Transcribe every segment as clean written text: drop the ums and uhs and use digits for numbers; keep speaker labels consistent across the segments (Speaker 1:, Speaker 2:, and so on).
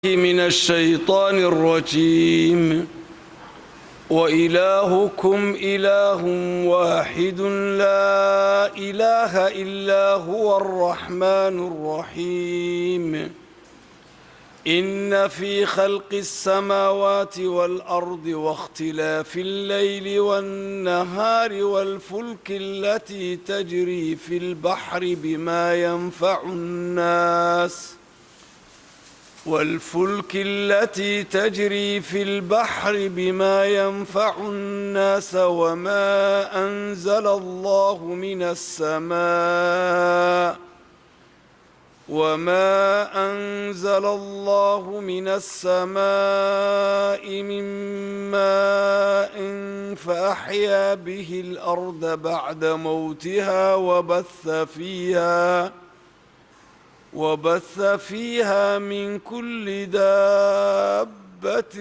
Speaker 1: من الشيطان الرجيم وإلهكم إله واحد لا إله إلا هو الرحمن الرحيم إن في خلق السماوات والأرض واختلاف الليل والنهار والفلك التي تجري في البحر بما ينفع الناس وما أنزل الله من السماء من ماء فأحيا به الأرض بعد موتها وبث فيها من كل دابة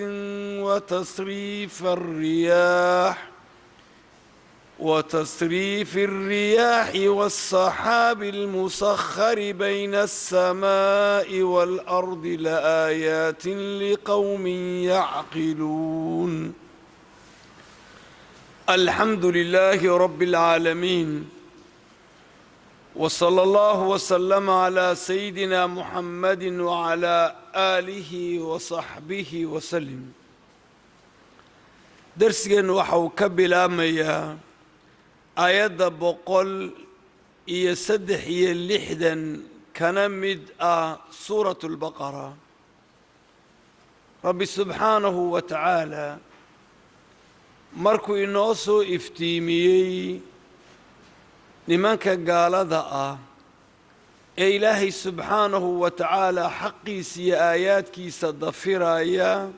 Speaker 1: وتصريف الرياح والسحاب المسخر بين السماء والأرض لآيات لقوم يعقلون. الحمد لله رب العالمين، وصلى الله وسلم على سيدنا محمد وعلى آله وصحبه وسلم. درسنا وحو كبلاميا آيات 136 كنمد سورة البقرة. رب سبحانه وتعالى مركو إنوسو افتيميي nimanka gaalada ah ee ilaahay subxaanahu wa tacaala xaqiisa iyo aayaadkiisa dafiraya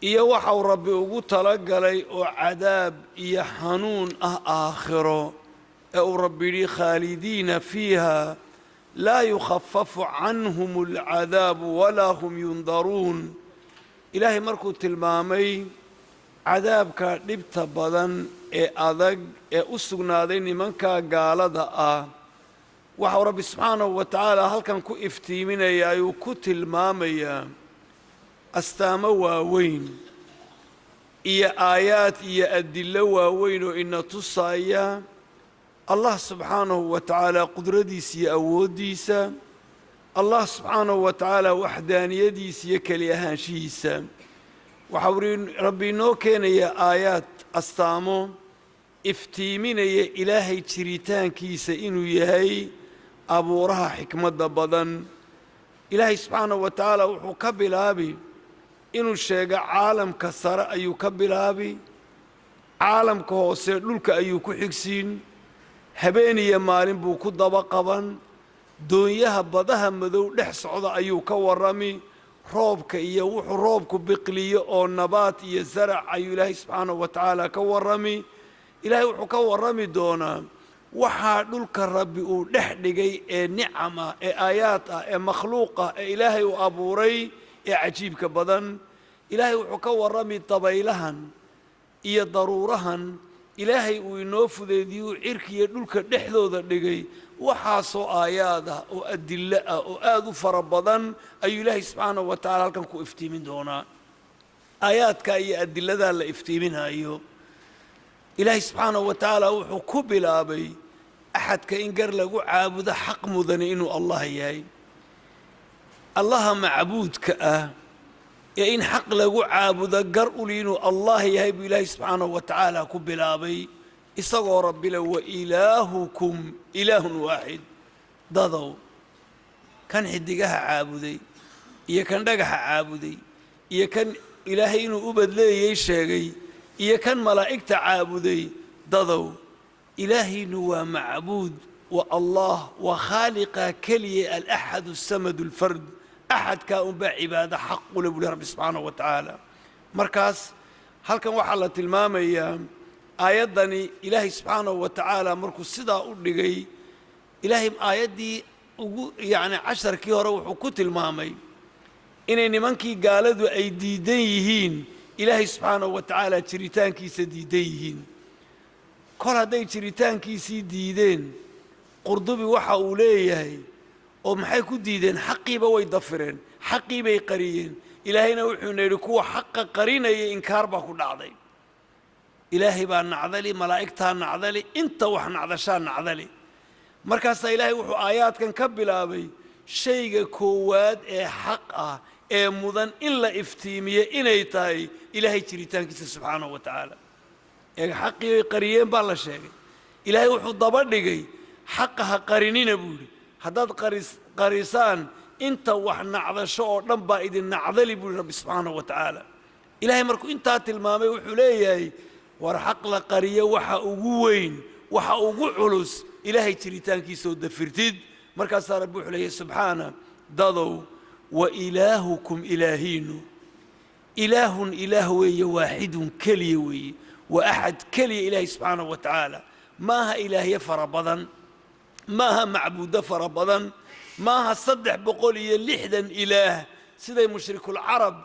Speaker 1: iyo waxau rabbi ugu talagalay oo cadaab iyo xanuun ah aakhiro ee uu rabbi yidhi khaalidiina fiiha laa yukhafafu canhum alcadaabu walaa hum yundaruun. ilaahay markuu tilmaamay cadaabka dhibta badan ee adag ee u sugnaaday nimanka gaalada ah, waxau rabbi subxaanahu wa tacaala halkan ku iftiiminaya ayuu ku tilmaamayaa astaamo waaweyn iyo aayaad iyo adillo waaweyn oo ina tusaya allah subxaanahu wa tacaala qudradiisa iyo awooddiisa, allah subxaanahu wa tacaala waxdaaniyadiisa iyo keli ahaanshihiisa. waxau rabbi inoo keenaya aayaad astaamo iftiiminaya ilaahay jiritaankiisa inuu yahay abuuraha xikmadda badan. ilaahay subxaanahu wa tacaala wuxuu ka bilaabi inuu sheego caalamka sare ayuu ka bilaabi, caalamka hoose dhulka ayuu ku xigsiin, habeen iyo maalin buu ku daba qaban, doonyaha badaha madow dhex socda ayuu ka warrami, roobka iyo wuxuu roobku biqliyo oo nabaad iyo zarac ayuu ilaahay subxaanahu wa tacaala ka warrami. ilaahay wuxuu ka warrami doonaa waxaa dhulka rabbi uu dhex dhigay ee nicama ee aayaad ah ee makhluuqa ee ilaahay uu abuuray ee cajiibka badan. ilaahay wuxuu ka warrami dabaylahan iyo daruurahan ilaahay uu inoo fudeediyuu cirkiiyo dhulka dhexdooda dhigay. waxaasoo aayaad ah oo adillo ah oo aad u fara badan ayuu ilaahay subxaanahu wa tacala halkan ku iftiimin doonaa. aayaadka iyo adilladaa la iftiiminayo ilaahay subxaanahu wa tacaala wuxuu ku bilaabay axadka in gar lagu caabudo xaq mudani inuu allah yahay. allaha macbuudka ah ee in xaq lagu caabudo gar uli inuu allah yahay buu ilaahay subxaanahu wa tacaala ku bilaabay isagoo rabbile wa ilaahukum ilaahun waaxid. dadow kan xidigaha caabuday iyo kan dhagaxa caabuday iyo kan ilaahay inuu u badleeyey sheegay iyo kan malaa'igta caabuday, dadow ilaahaynu waa macbuud wa allah waa khaaliqa keliya alaxad asamad alfard, axadkaa unbaa cibaado xaq u leh buu leh rabbi subxaanahu wa tacaala. markaas halkan waxaa la tilmaamayaa aayaddani ilaahay subxaanahu wa tacaala markuu sidaa u dhigay, ilaahay aayaddii ugu casharkii hore wuxuu ku tilmaamay inay nimankii gaaladu ay diidan yihiin ilaahay subxaanahu wa tacaala jiritaankiisa diidan yihiin. kol hadday jiritaankiisii diideen qurdubi waxa uu leeyahay oo maxay ku diideen xaqiiba way dafireen حقي بي قريين إلهينا وحنا يركوا حق قرينا إنكار باكو نعضي إلهي بان نعضلي ملائكتها نعضلي انت وحنا عضشان نعضلي مركز إلهي وحو آيات كان كبلا شيء كواد حق مدن إلا افتيمية إني تاي إلهي تريتان كيس سبحانه وتعالى حقي قريين بالله شيء إلهي وحو ضبط حقها قرينين بولي هداد قريسان انت وحنا عضشو نبا إذن نعضلي بولي رب سبحانه وتعالى إلهي مركو انت تلمامي وحو ليهي ورحق لقرية وحا أقوين وحا أقو علوس إلهي تريتان كيسو دفرتد مركز رب وحو سبحانه ضضو وإلهكم إلهين إله وي واحد كلي وي وأحد كلي إلهي سبحانه وتعالى ما ها إلهي فربضا ما ها معبود فربضا ما ها صدح بقول لحدا إله سيدي مشرك العرب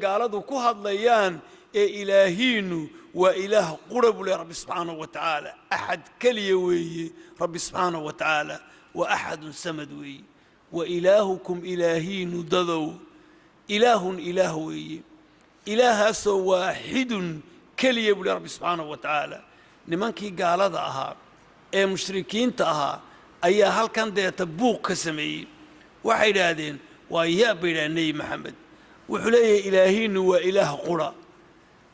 Speaker 1: قالوا كهض ليان إلهين وإله قرب لرب سبحانه وتعالى أحد كلي وي رب سبحانه وتعالى وأحد سمد وي وإلهكم إلهين ضذو إله وي إله سو واحد كلي لرب سبحانه وتعالى نمانكي قال ذاها مشركين تاها أي هل كان ده تبوق كسمي واحد هذين ويا بلا نبي محمد وحلي إلهين وإله قرى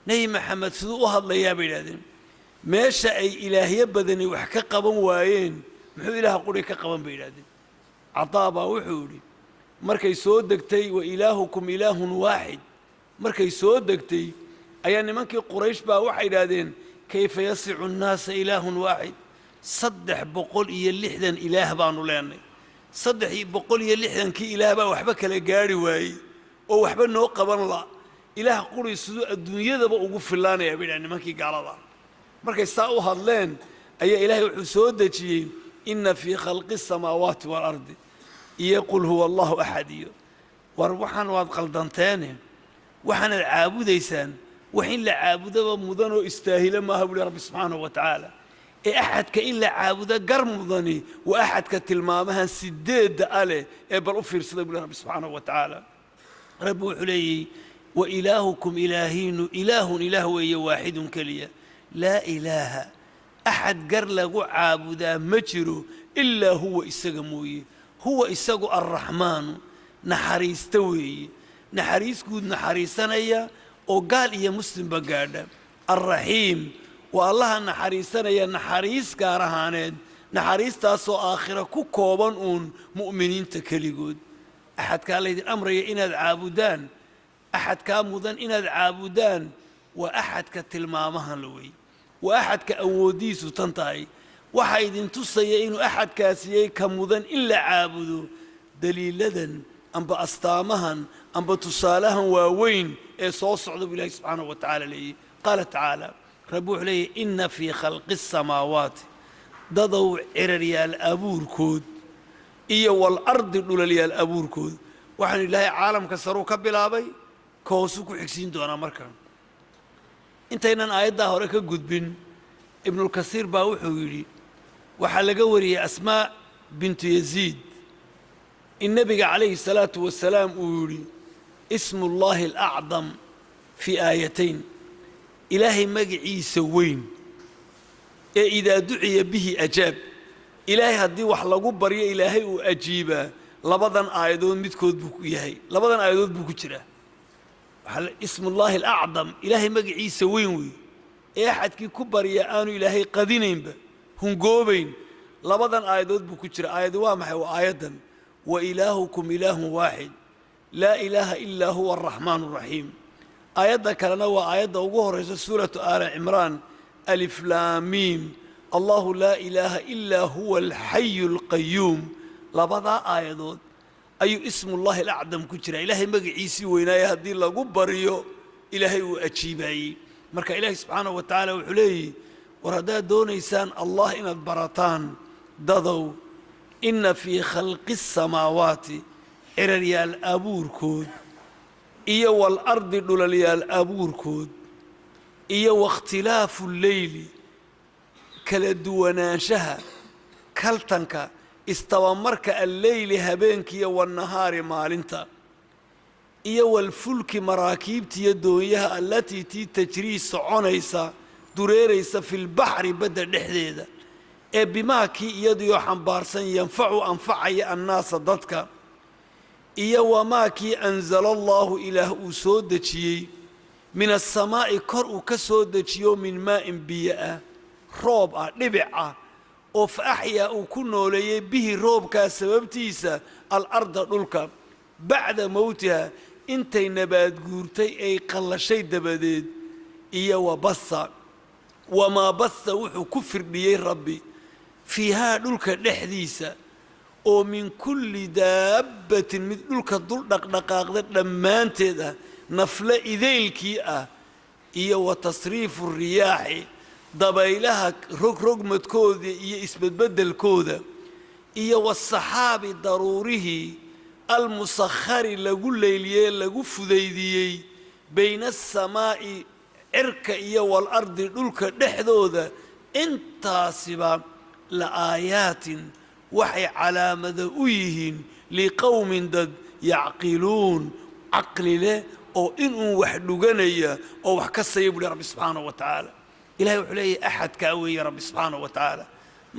Speaker 1: نبي محمد سدوها الله يا بلادين ما شاء إلهي بدني وحكى قبم واين محو إله قرى كقبم بلادين عطابة وحولي مركي سودكتي وإلهكم إله واحد مركي سودكتي أيان منكي قريش با واحد هذين كيف يسع الناس إله واحد صدح بقول اللحدا إله بانو لاني صدح بقول اللحدا كي إله با وحبك لقاري واي أو وحبا نو قبن الله إله قري سدو الدنيا ذا بقوا في الله يا بني منكي قال الله مركي ساو هاللين أي إله وحسودتي إن في خلق السماوات والأرض يقول هو الله أحد وروحان وادقل دانتاني وحن العابد يسان وحين لعابد ومضن استاهل ما هو لرب سبحانه وتعالى أحد كإلا عابد قرم مضني وأحد كتلمامها سديد عليه بل أفر صدق لرب سبحانه وتعالى رب علي وإلهكم إلهين إله وهي واحد كليا لا إله أحد قرلق عابدا مجره إلا هو إسقموي هو إسقو الرحمن نحريس توي نحريس قد نحريسانيا وقال يا مسلم بقادا الرحيم والله نحريسانيا نحريس كارهانين نحريس تاسو آخرة كوكوبان مؤمنين تكليقود أحد قال لي الأمر إن العابدان أحد كامودان إن العابدان وأحد كتلمامها لوي وأحد كأوديس تنتهي وحيد تصي إنه أحد كاسيي كمودان إلا عابدو دليلدن أم بأستامهن أم بتصالهن ووين صوص عذب الله سبحانه وتعالى لي قال تعالى ربوح لي إن في خلق السماوات ضضوا عرريال أبور كود إيه والأرض دولاليال أبور كود وحن الله عالم كسروا كبلابي كوسوكو حكسين دونا مركان انتينا آيات ده هوريك قدبين ابن الكثير باوحو يلي وحلقة وري أسماء بنت يزيد النبي عليه الصلاة والسلام يقول اسم الله الأعظم في آيتين إلهي مقعي سوين إذا دعي به أجاب إلهي هدي وحلقوا بريا إلهي وأجيبا لبضان آيدون متكود بكو يهي لبضان آيدون بكو جرا اسم الله الأعظم إلهي مقعي سوين وي أحد كي كبر يا آنو إلهي قدينين با هم قوبين لبضان آيدون بكو جرا آيد وامحي وآيدا وإلهكم إله واحد لا إله إلا هو الرحمن الرحيم آيات كلنا وآيات وجوه سورة آل عمران ألف لام ميم الله لا إله إلا هو الحي القيوم لبضع آيات أي اسم الله الأعظم كجرا إلهي مقعيسي وينايا هدي الله قبريو إلهي وأجيباي مركا إلهي سبحانه وتعالى وحليه وردا دون إنسان الله إن البرطان ضضوا إن في خلق السماوات إرريال أبور كود إيا والأرض دولاليال أبور كود إيا واختلاف الليل كالدواناشها كالتنك استوامرك الليل هبينك والنهار مالنتا iyo walfulki maraakiibtiiyo doonyaha allatii tii tajrii soconaysa dureeraysa filbaxri badda dhexdeeda ee bimaa kii iyadiioo xambaarsan yanfacu anfacaya annaasa dadka iyo wamaa kii anzala allaahu ilaah uu soo dejiyey min asamaa'i kor uu ka soo dejiyo min maa'in biyo ah roob ah dhibic ah oo fa axyaa uu ku nooleeyey bihi roobkaas sababtiisa alarda dhulka bacda mowtiha intay nabaad guurtay ay qallashay dabadeed iyo wabasa wamaa basa wuxuu ku firdhiyey rabbi fiihaa dhulka dhexdiisa oo min kulli daabbatin mid dhulka dul dhaqdhaqaaqda dhammaanteed ah nafle idaylkii ah iyo wa tasriifu riyaaxi dabaylaha rogrogmadkooda iyo isbedbeddelkooda iyo wasaxaabi daruurihii almusakhari lagu leyliyey lagu fudaydiyey bayna asamaa'i cirka iyo walardi dhulka dhexdooda intaasiba la aayaatin waxay calaamada u yihiin liqowmin dad yacqiluun caqli leh oo inuu wax dhuganaya oo wax ka saya buhi rabbi subxaanahu wa tacaala ilahay wuxuu leeyahay axadkaa weeye rabbi subxaanahu wa tacaala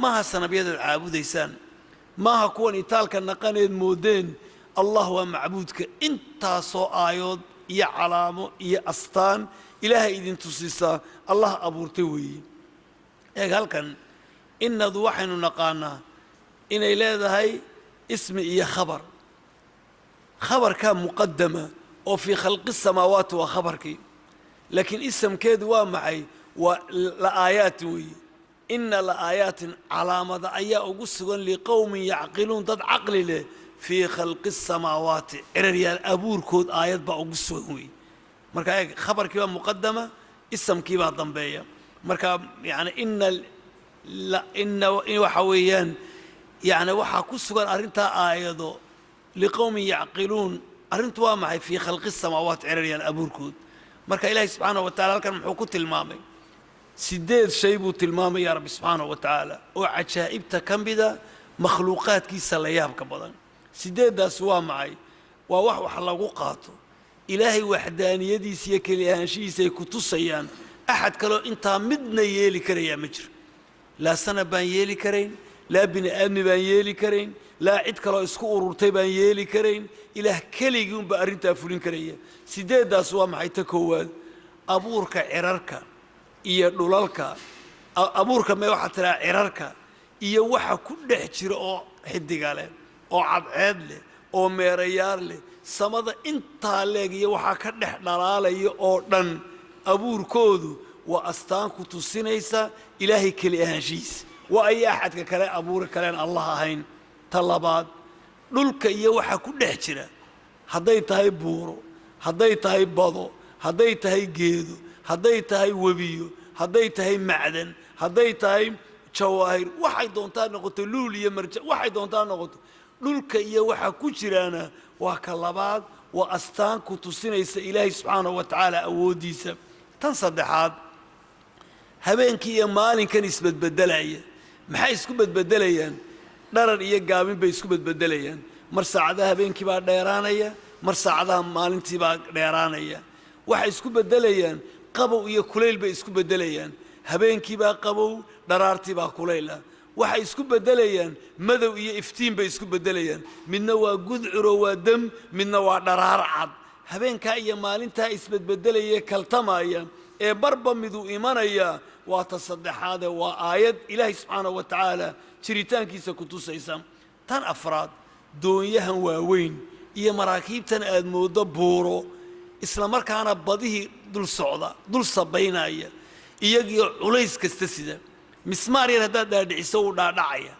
Speaker 1: maaha sanabyadaad caabudaysaan maaha kuwan itaalka naqaneed moodeen allah waa macbuudka intaasoo aayood iyo calaamo iyo astaan ilaahay idin tusisaa allah abuurtay weeye eeg halkan innadu waxaynu naqaanaa inay leedahay ismi iyo khabar khabarkaa muqadama oo fii khalqi samaawaati waa khabarkii laakiin isamkeedu waa maxay waa la'aayaati weeye inna la'aayaatin calaamada ayaa ugu sugan liqowmin yacqiluun dad caqli leh fii khalqi samaawaati ciraryaal abuurkood aayad baa ugu sugan weeye marka eeg khabarkii baa muqadama isamkii baa dambeeya marka yani inna waxa weeyaan yani waxaa ku sugan arrintaa aayado liqowmin yacqiluun arrintu waa maxay fii khalqi samaawaat ciraryaal abuurkood marka ilaahay subxaanahu wa tacala halkan muxuu ku tilmaamay 8 shay buu tilmaamaya rabbi subxaanahu wa tacaala oo cajaa'ibta ka mida makhluuqaadkiisa la yaabka badan 8daas waa maxay waa wax lagu qaato ilaahay waxdaaniyadiisa iyo keli ahaanshihiisa ay ku tusayaan axad kaloo intaa midna yeeli karayaa ma jiro laa sanab baan yeeli karayn laa bini aadmi baan yeeli karayn laa cid kaloo isku ururtay baan yeeli karayn ilaah keligii unbaa arrintaa fulin karaya 8daas waa maxay ta koowaad abuurka cirarka iyo dhulalka abuurka mee waxaa tiraa cirarka iyo waxa ku dhex jira oo xidiga leh oo cadceed leh oo meerayaar leh samada intaa leeg iyo waxaa ka dhex dhalaalaya oo dhan abuurkoodu waa astaan ku tusinaysa ilaahay keli ahaanshihiisa waa ay axadka kale abuuri kaleen allah ahayn ta labaad dhulka iyo waxa ku dhex jira hadday tahay buuro hadday tahay bado hadday tahay geedo hadday tahay webiyo hadday tahay macdan hadday tahay jawaahir waxay doontaa noqoto luul iyo marja waxay doontaa noqoto dhulka iyo waxa ku jiraana waa ka labaad waa astaan ku tusinaysa ilaahay subxaanahu wa tacaala awooddiisa tan saddexaad habeenkii iyo maalinkan isbedbedelaya maxay isku bedbedelayaan dharar iyo gaabin bay isku bedbedelayaan mar saacadaha habeenkii baa dheeraanaya mar saacadaha maalintii baa dheeraanaya waxay isku bedelayaan qabow iyo kulayl bay isku bedelayaan habeenkii baa qabow dharaartii baa kulayla waxay isku bedelayaan madow iyo iftiin bay isku bedelayaan midna waa gudcuro waa dam midna waa dharaar cad habeenkaa iyo maalintaa isbedbedelaya kaltamaya ee barba miduu imanaya waa ta saddexaade waa aayad ilaahay subxaanahu wa tacaala jiritaankiisa ku tusaysa tan afraad doonyahan waaweyn iyo maraakiibtan aad mooddo buuro isla markaana badihii dul socda dul sabaynaya iyagiyo culays kasta sida mismaar yar haddaad dhaadhiciso uu dhaadhacaya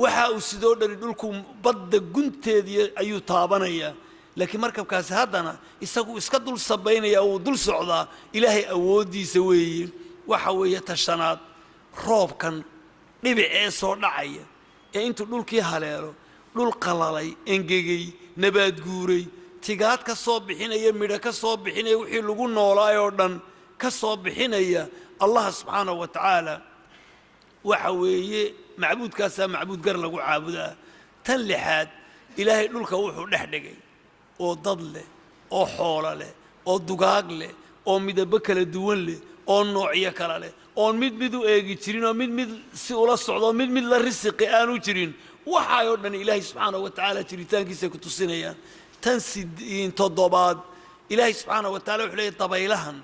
Speaker 1: waxa uu sidoo dhani dhulku badda gunteedii ayuu taabanayaa laakiin markabkaasi haddana isagu iska dul sabaynaya uu dul socdaa ilaahay awooddiisa weeye waxa weeye tashanaad roobkan dhibic ee soo dhacaya ee intuu dhulkii haleelo dhul qalalay engegay nabaad guuray tigaad ka soo bixinaya midho ka soo bixinaya wixii lagu noolaayoo dhan ka soo bixinaya allah subxaanahu wa tacaala waxa weeye macbuudkaasaa macbuud gar lagu caabudaa tan lixaad ilaahay dhulka wuxuu dhex dhigay oo dad leh oo xoolo leh oo dugaag leh oo midabo kala duwan leh oo noocyo kala leh oo mid u eegi jirin oo mid si ula socdo mid la risiqi aanu jirin waxa oo dhan ilaahay subxaanahu wa tacaala jiritaankiisa ku tusinayaan tan toddobaad ilaahay subxaanahu wa tacaala wuxuu leeyahay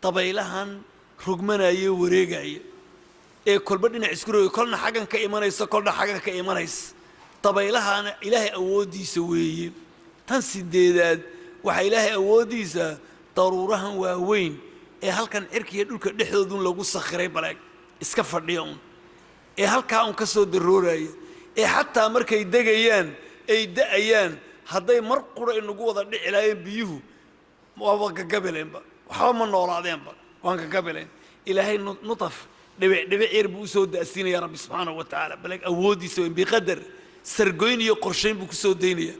Speaker 1: dabaylahan rugmanaya wareegaya ee kolba dhinac isku roogay kolna xaggan ka imanaysa kolna xaggan ka imanaysa dabaylahana ilaahay awooddiisa weeye tan sideedaad waxa ilaahay awooddiisa daruurahan waaweyn ee halkan cirkiga dhulka dhexdoodun lagu sakhiray balaag iska fadhiya un ee halkaa un ka soo darooraya ee xataa markay degayaan ay da'ayaan hadday mar qura inagu wada dhici lahaayeen biyuhu waaba gagabileenba waxba ma noolaadeenba waan gagabileen ilaahay nutaf dhibic yar buu u soo da'siinaya rabbi subxaanahu wa tacaala balaag awooddiisa weyn biqadar sargoyn iyo qorshayn buu ku soo daynaya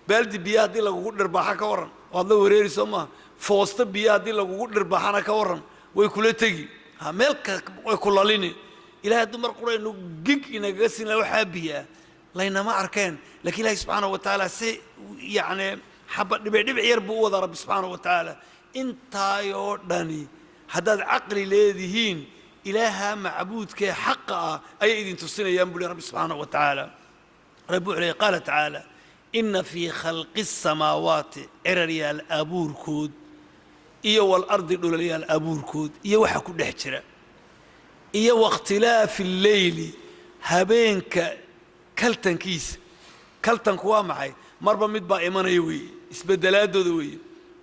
Speaker 1: baaldi biyo haddii lagugu dhirbaaxa ka warran waad la wareeri soo maaha foosta biyo haddii lagugu dhirbaaxana ka warran way kula tegi meelka way ku lalini ilaahay hadduu mar qura inu gig inagaga siin laha waxaa biyaa laynama arkeen laakiin ilaahay subxaanahu wa tacaala si yacni xaba dhibic yar buu u wadaa rabbi subxaanahu wa tacaala intaayoo dhani haddaad caqli leedihiin ilaaha macbuudkee xaqa ah ayay idin tusinayaan buu rabbi subxaanahu wa tacaala rabbi wuxuu leeyahay qaala tacaala ina fii khalqi الsamaawaati ciraryaal abuurkood iyo walardi dhulalyaal abuurkood iyo waxa ku dhex jira iyo waاkhtilaafi اlleyli habeenka kaltankiisa kaltanku waa maxay marba mid baa imanaya weeye isbedelaadooda weeye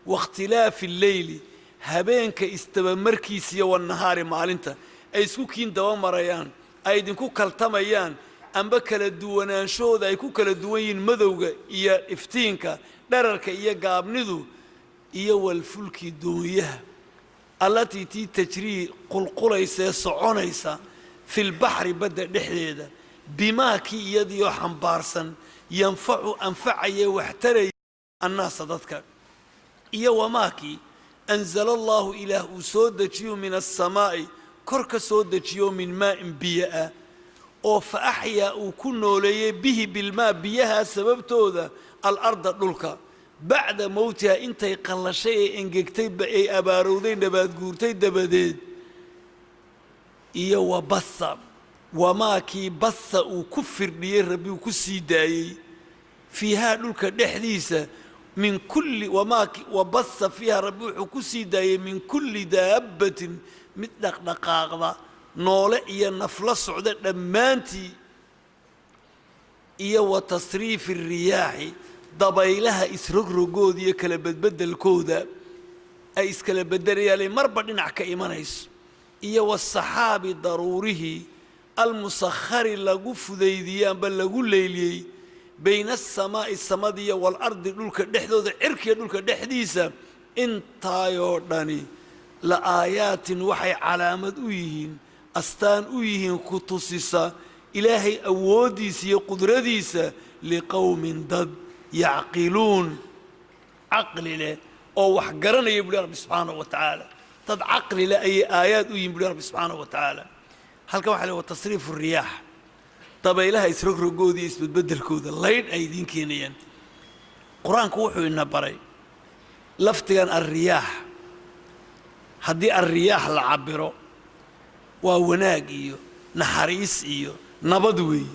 Speaker 1: waاkhtilaafi اlleyli habeenka istabamarkiisa iyo wannahaari maalinta ay isku kiin daba marayaan ay idinku kaltamayaan amba kala duwanaanshooda ay ku kala duwan yihiin madowga iyo iftiinka dherarka iyo gaabnidu iyo walfulki doonyaha allatii tii tajrii qulqulaysa ee soconaysa filbaxri badda dhexdeeda bimaakii iyadiioo xambaarsan yanfacu anfacaya waxtaraya annaasa dadka iyo wamaakii anzala allaahu ilaah uu soo dejiyo min assamaa'i kor ka soo dejiyo min maa'in biyo ah oo fa axyaa uu ku nooleeyey bihi bilmaa biyahaa sababtooda alarda dhulka bacda mowtiha intay qallashay ee engegtay ay abaarowday nabaadguurtay dabadeed iyo wabasa wamaakii basa uu ku firdhiyey rabbi uu ku sii daayey fiihaa dhulka dhexdiisa min kulli wamaaki wabasa fiiha rabbi wuxuu ku sii daayey min kulli daabbatin mid dhaqdhaqaaqda noole iyo nafla socda dhammaantii iyo wa tasriifi الriyaaxi dabaylaha isrogrogooda iyo kala bedbedelkooda ay iskala bedelayaan marba dhinac ka imanayso iyo wasaxaabi daruurihii almusakhari lagu fudaydiyey amba lagu leyliyey bayna asamaa'i samadiya waalardi dhulka dhexdooda cirkiya dhulka dhexdiisa intaayoo dhani la aayaatin waxay calaamad u yihiin astaan u yihiin ku tusisa ilaahay awooddiisa iyo qudradiisa liqowmin dad yacqiluun caqli leh oo wax garanaya buuhi rabbi subxaanahu wa tacaala dad caqli leh ayay aayaad u yihin buuhi rabbi subxaanahu wa tacaala halkan waxa le wa tasriifu riyaax dabaylaha isrogrogooda iyo isbedbedelkooda laydh ay idiin keenayaan qur-aanku wuxuu ina baray lafdigan alriyaax haddii alriyaax la cabiro waa wanaag iyo naxariis iyo nabad weeye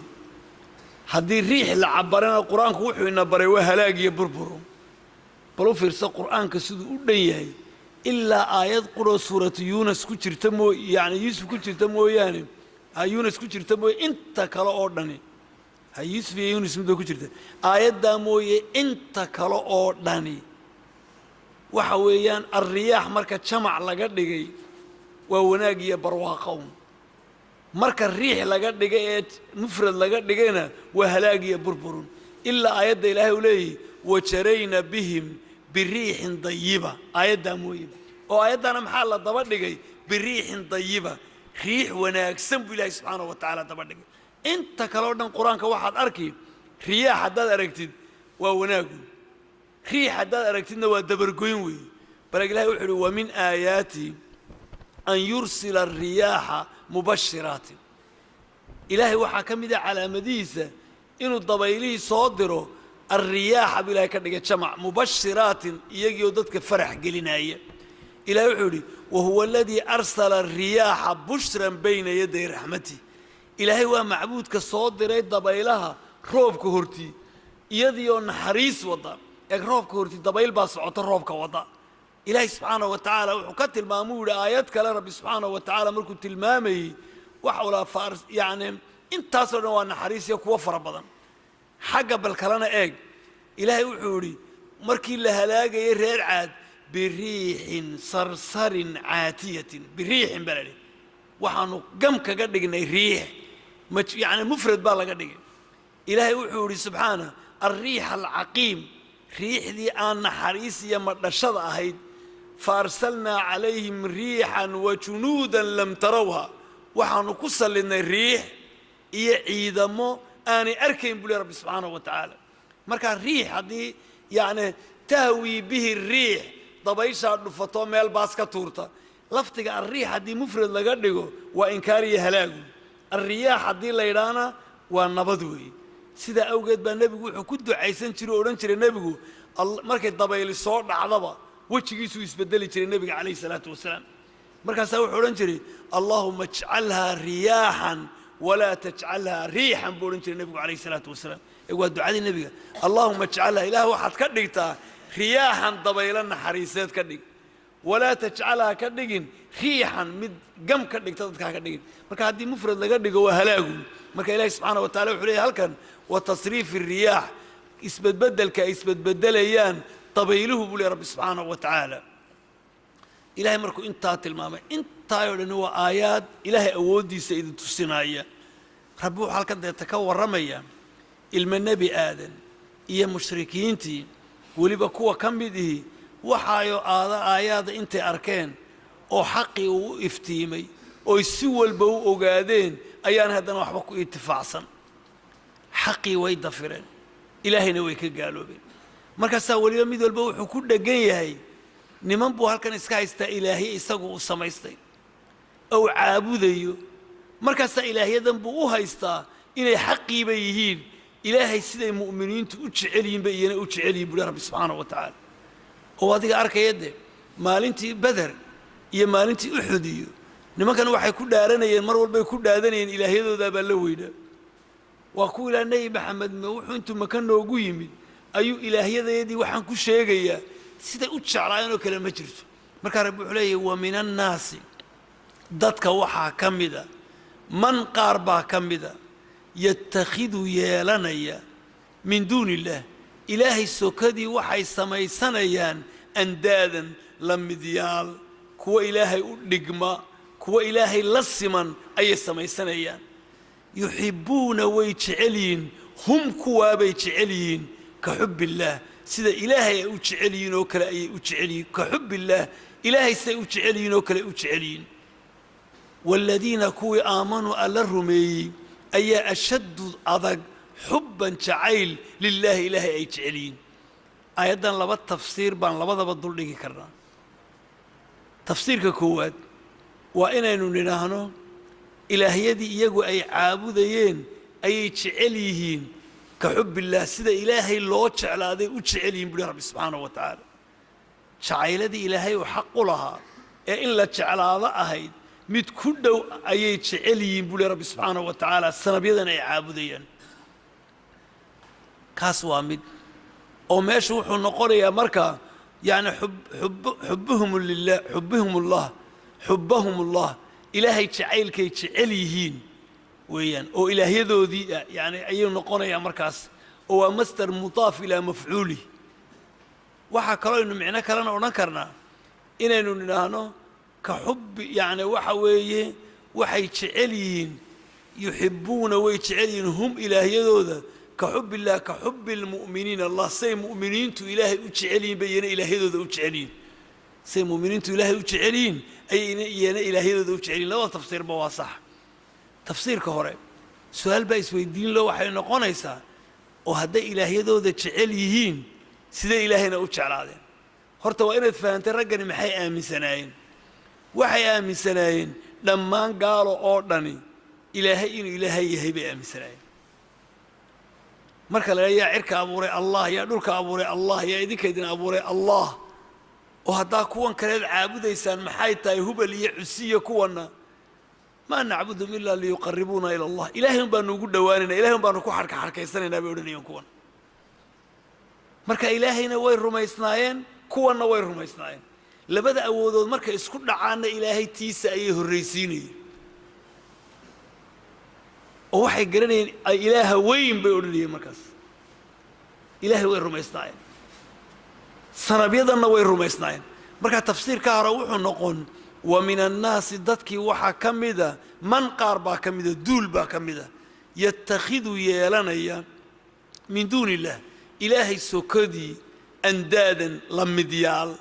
Speaker 1: haddii riix la cabarana qur-aanku wuxuu ina baray waa halaag iyo burburo bal u fiirsa qur-aanka siduu u dhan yahay ilaa aayad quroo suuratu yuunas ku jirta yani yuusuf ku jirta mooyaane yuunas ku jirta mooye inta kale oo dhani yuusuf iyo yuunus midoo ku jirta aayaddaa mooye inta kale oo dhani waxa weeyaan alriyaax marka jamac laga dhigay waa wanaag iyo barwaaqown marka riix laga dhigay ee mufrad laga dhigayna waa halaag iyo burburun ilaa aayadda ilaahay uu leeyahy wajarayna bihim biriixin dayiba aayaddaa mooye oo aayaddana maxaa la daba dhigay biriixin dayiba riix wanaagsan buu ilaahay subxaanahu wa tacaala daba dhigay inta kale o dhan qur-aanka waxaad arki riyaax haddaad aragtid waa wanaagun riix haddaad aragtidna waa dabargoyn weeye balag ilahay wuxuu uhi wa min aayaati an yursila الriyaaxa mubashiraatin ilaahay waxaa ka mid ah calaamadihiisa inuu dabaylihii soo diro الرياح بلا كدغ جمع مبشرات يجيو ددك فرح جلينايه الى وحوري وهو الذي ارسل الرياح بشرا بين يدي رحمته الهي ومعبود كسو ديري دبيلها روبك هورتي iyadoo naxariis wada ee roobka horti dabayl baa socota roobka wada ilaahay subhanahu wa ta'ala wuxuu ka tilmaamay aayad kale rabbi subhanahu wa ta'ala markuu tilmaamay waxa ula fars yaani intaas oo dhan waa naxariis iyo kuwa fara badan xagga bal kalena eeg ilaahay wuxuu yiri markii la halaagay reer caad biriixin sarsarin aatiyatin biriixin balali waxaanu gam kaga dhignay riix yaani mufrad baa laga dhigay ilaahay wuxuu yiri subhanahu الريح العقيم ريح ذي أن حريسية مدشد أهيد فارسلنا عليهم ريحا وجنودا لم تروها وحنقص لنا الريح يعيدمو أني أركين بلي رب سبحانه وتعالى مركا الريح هذه يعني تهوي به الريح ضبيشة دفتو ميل باسكا تورتا لفتك الريح هذه مفرد لقدقو وإنكاري هلاقو الرياح هذه ليرانا والنبضوي sida awgeed baa nabigu wuxuu ku ducaysan jiray oo oran jiray nabigu markay dabayl soo dhacdaba wajigiisu isbedeli jiray nabiga kaleey salaatu wasalaam markaas wuxuu oran jiray allahumma ij'alha riyahan wala taj'alha rihan buu oran jiray nabigu kaleey salaatu wasalaam ee waa ducadii nabiga allahumma ij'alha ilaahu waxaad ka dhigtaa riyahan dabaylan naxariiseed ka dhig wala taj'alha ka dhigin rihan mid gam ka dhigta dadka ka dhigin marka hadii mufrad laga dhigo waa halaagu marka ilaahay subhanahu wa ta'ala wuxuu leeyahay halkan وتصريف الرياح إثبت بدليان طبيله بولي رب سبحانه وتعالى إلهي مركو انت الماما انت يقولون هو آيات إلهي أودي سيد السناية ربو حالك يتكور رميا النبي آدم إيا مشركين تي ولي بكوا كم بده وحايو آيات انت أركان أو حقي وإفتيمي أو يسوى البو أقادين أيان هذا وحبكو اتفاعصا حقي ويدفرن إلهينا ويك قالوا بين مركز ولي ميد والبو حكو دغان يahay niman buu halkan iska haysta ilaahay isagu u samaystay oo caabudayo markaas ilaahiyadan buu u haystaa inay xaqiiba yihiin ilaahay siday muuminiintu u jecelyiin bay iyana u jecelyiin buu rabbi subhanahu wa ta'ala oo adiga arkayade maalintii badar iyo maalintii uxud iyo nimankan waxay ku dhaaranayeen mar walba ku dhaadanayeen ilaahiyadooda baa la weeyda وأقول النبي محمد وحنت مكانه وجيمي أيو إلهيذي وحن كل شيء جيا سيدا أتشعرانه كلام مجرد مركب رب عليه ومن الناس ضدك وحى كمدا من قاربا كمدا يتخذ يالنيا من دون الله إلهي السكدي وحي سمي سنيان أندادا لم ديال كو إلهي نجمة كو إلهي لصمن أي سمي سنيان يحبون ويجعلين هم كوا بيجعلين كحب الله سيدا إلهي أجعلين وكلا أجعلين كحب الله إلهي سيجعلين وكلا أجعلين والذين كوا آمنوا على الرمي أي أشد أضق حبا شعيل لله إلهي أجعلين أيضا لبط تفسير بان لبط بدل لك كرنا تفسير ككوات وإن ننهنو إلهيدي يجو أي عابدين أي تشعليهين كحب الله سيدا إلهي الله تشعل هذا وتشعليهين بلي رب سبحانه وتعالى شعيلدي إلهي وحق لها إن لا تشعل هذا أهيد مد كله أي تشعليهين بلي رب سبحانه وتعالى السنة بيدنا أي عابدين كاس وامد أو ما يشوفوا نقول يا مركا يعني حبهم لله حبهم الله إلهي تشعيل كي تشعليهين ويان أو إلهي ذو ذي يعني أي نقول يا مركز هو مصدر مضاف إلى مفعوله وحكروا إنه معنا كلنا ونكرنا إنه نحن كحب يعني وحويه وحي تشعليهين يحبون ويتشعلين هم إلهي ذو ذا كحب الله كحب المؤمنين الله سي مؤمنين تو إلهي أتشعلين بين إلهي ذو ذا أتشعلين سي مؤمنين تو إلهي أتشعلين أي إلهي ذو أتشعلين لا تفسير بواصح تفسير كهرب سؤال بايس ويدين له وحي نقونيسا وهذا إلهي ذو ذا أتشعليهين سيدا إلهينا أتشعلين هرتا وإن فهمت الرجل محي آمن سنين وحي آمن سنين لما قالوا أردني إلهي إلهي يهيب آمن سنين marka la leeyahay cirka abuuray allah yaa dhulka abuuray allah yaa idinka idin abuuray allah oo haddaa kuwan kaleed caabudaysaan maxay tahay hubal iyo cusiya kuwana ما نعبدهم إلا ليقربونا إلى الله إلههم بانو قد دواننا إلههم بانو كو حركة حركة يستنينا بيودنا ينكوان مركا إلهينا وير رميسنايين كوانا وير رميسنايين لبدا أودود مركا اسكنا عانا إلهي تيسا أيه الرئيسيني ووحي قراني إله وين بيودنا مركز إلهي وير رميسنايين سنبيضنا وير رميسنايين مركا تفسير كهروح نقول ومن الناس ضدك وحا كمدا من قاربا كمدا دول با كمدا يتخذ يالانيا من دون الله إلهي سكدي أندادا لمديال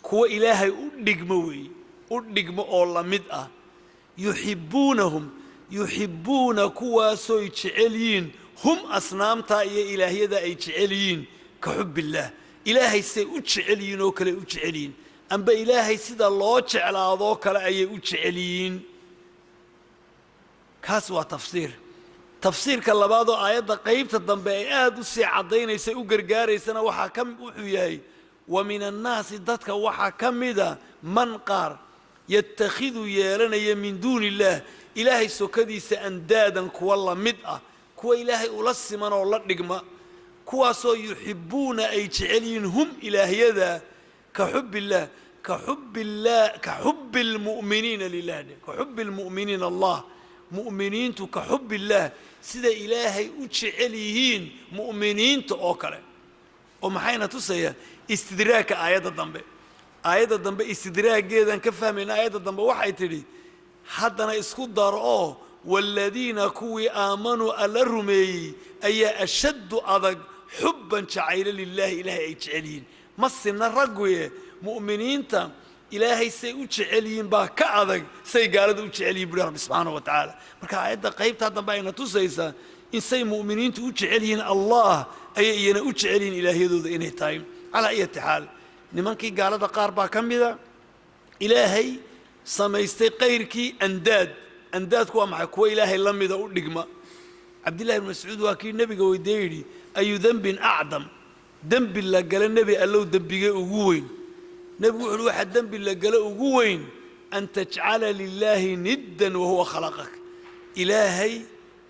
Speaker 1: كو إلهي أدقموي أدقم أو لمدأ يحبون كوا سوي تشعلين هم أصنام تايا إلهي دا أي تشعلين كحب الله إلهي سي أتشعلين وكلا أتشعلين أنبا إلهي سيدا الله جعل هذوك لأي أجعلين كاسوا تفسير كلا بعض آيات قيبت الضنباءات وسي عضين يسي أقرقاري سنة وحاكم وحياي ومن الناس ضدك وحاكم ذا من قار يتخذ يالنا من دون الله إلهي سكدي سأندادا كوالا مدأة كوا إلهي ألسمنا والله نقمة كوا سو يحبون أي جعلين هم إلهي ذا كحب الله كحب المؤمنين لله كحب المؤمنين الله مؤمنين كحب الله سيدا إلهي أتشعليهين مؤمنين تأوكله ومحينا تسيا استدراك آيات الضنبة استدراك جيدا كفهمين آيات الضنبة وحيتري حتى اسكت دار والذين كوي آمنوا على الرمي أي أشد أضق حبا شعير لله إلهي أتشعليهين مصنا الرقوية مؤمنين تا إلهي سي أتشعلين با كأذق سي قالد أتشعلين برب سبحانه وتعالى مركا عيدا قيبت هذا باينا تسيسا إن سي مؤمنين تأتشعلين الله أي إينا أتشعلين إلهي ذو إنه تايم على أي حال نمانكي قالد قاربا كم بذا إلهي سميستي قيركي أنداد كوا معك وإلهي لم يذا أدقما عبد الله بن مسعود واكي النبي قوي ديري أي ذنب أعظم ذنب الله قال النبي قال له ذنبي أقوين نبي يقول واحد ذنب الله قال أقوين أن تجعل لله ندا وهو خلقك إلهي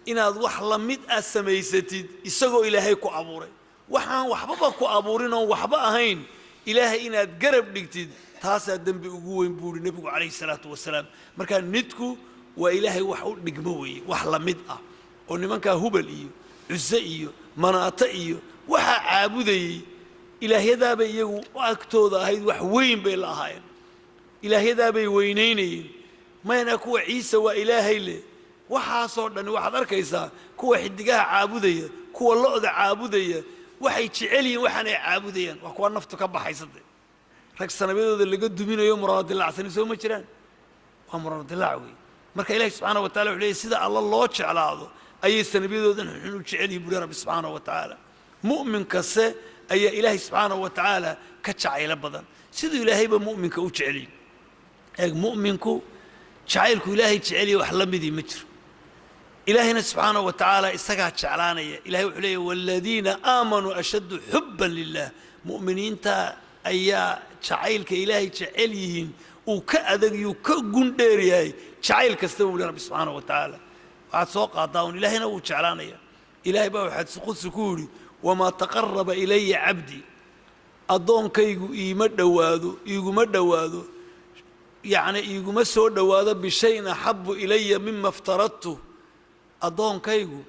Speaker 1: إن أضوح لمد السميستيد يسقو إلهي كو أبوري وحبا كو أبورين وحبا هين إلهي إن أتقرب نكتد تاسع ذنب أقوين بوري نبي عليه الصلاة والسلام مركان ندكو وإلهي وحول نقموي وحلمد ونمان كان هبل إيو عزة إيو مناطق إيو waxa caabudayay ilaahyadaa bay iyagu agtooda ahayd wax weyn bay lahaayeen ilaahyadaa bay weynaynayeen mayna kuwa ciise waa ilaahay leh waxaasoo dhan waxaad arkaysaa kuwa xidigaha caabudaya kuwa lo'da caabudaya waxay jecel yihiin waxaanay caabudayaan waa kuwa naftu ka baxaysade rag sanabadooda laga duminayo muraadilacsan soo ma jiraan waa muraadilac wey marka ilaahay subxaanahu wa tacaala wuxuu leeyahay sida alla loo jeclaado ayay sanabadoodan xun u jecel yihiin buuri rabbi subxaanahu wa tacaala مؤمن كسه أي إلهي سبحانه وتعالى كتشعيل بدن سيدو إلهي بمؤمن كوتشعلي مؤمنكو شعيلكو إلهي تشعلي وحلم بدي متر إلهنا سبحانه وتعالى استقع تشعلانية إلهي وحليه والذين آمنوا أشد حبا لله مؤمنين تا أي شعيلك إلهي تشعليهن وكأذق وكقنديري شعيل كستوى لرب سبحانه وتعالى وعاد سوق عطاون إلهنا وتشعلانية إلهي بقى وحد سقوط سكوري وما تقرب إلي عبدي أضون كيجو يجو يعني يجو مسود دوادو بشيء أحب إلي مما افترضته أضون كيجو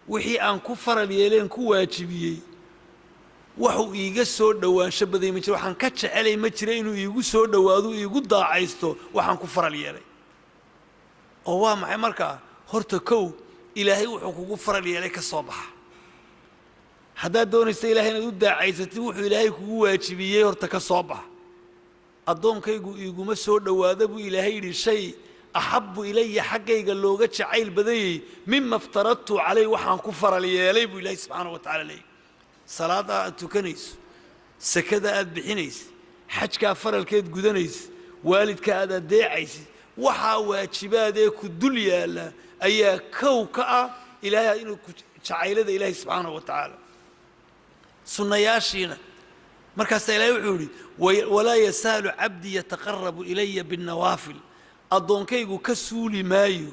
Speaker 1: وحي أن كفر اليلين كواجبي وحو يجو سود دوان شبذي متر وحن كتش علي مترين ويجو سود دوادو يجو ضاعيستو وحن كفر اليلين هو مع مركا هرتكو إلهي وحو كفر اليلين كالصباح هذا دون إلهي ندود عايزتي وحو إلهي كواجبي هرتك الصباح أضون كيجو يجو مسود دوادو إلهي لشيء أحب إلي حقي قال له قد شعيل بدي مما افترضت عليه وحن كفر اليلين بإلهي سبحانه وتعالى لي صلاة تكنيس سكدة أذبحنيس حج كافر الكيد جدنيس والد كأذا داعيس وحا واجبات كدليا لا أي كوكا إلهي إنه jacaylada ilaahay subxaanahu wa tacaala sunnayaashiina markaasaa ilaahay wuxuu yidhi walaa yasaalu cabdii yataqarabu ilaya binnawaafil addoonkaygu ka suuli maayo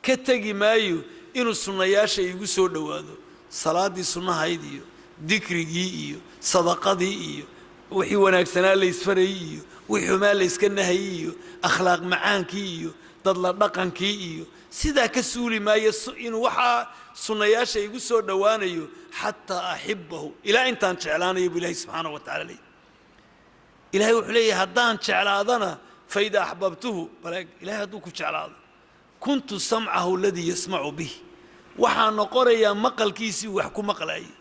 Speaker 1: ka tegi maayo inuu sunnayaasha igu soo dhowaado salaaddii sunnahayd iyo dikrigii iyo sadaqadii iyo wixii wanaagsanaa laysfarayey iyo wixii xumaa layska nahayey iyo akhlaaq macaankii iyo dadla dhaqankii iyo sidaa ka suuli maayo inuu waxaa sunnayaasha igu soo dhowaanayo xataa axibbahu ilaa intaan jeclaanayo buu ilaahay subxaanahu wa tacala leeyahy ilaahay wuxuu leeyahay haddaan jeclaadana faida axbabtuhu baleeg ilahay hadduu ku jeclaado kuntu samcahu aladii yasmacu bih waxaa noqonayaa maqalkiisii wax ku maqlaayay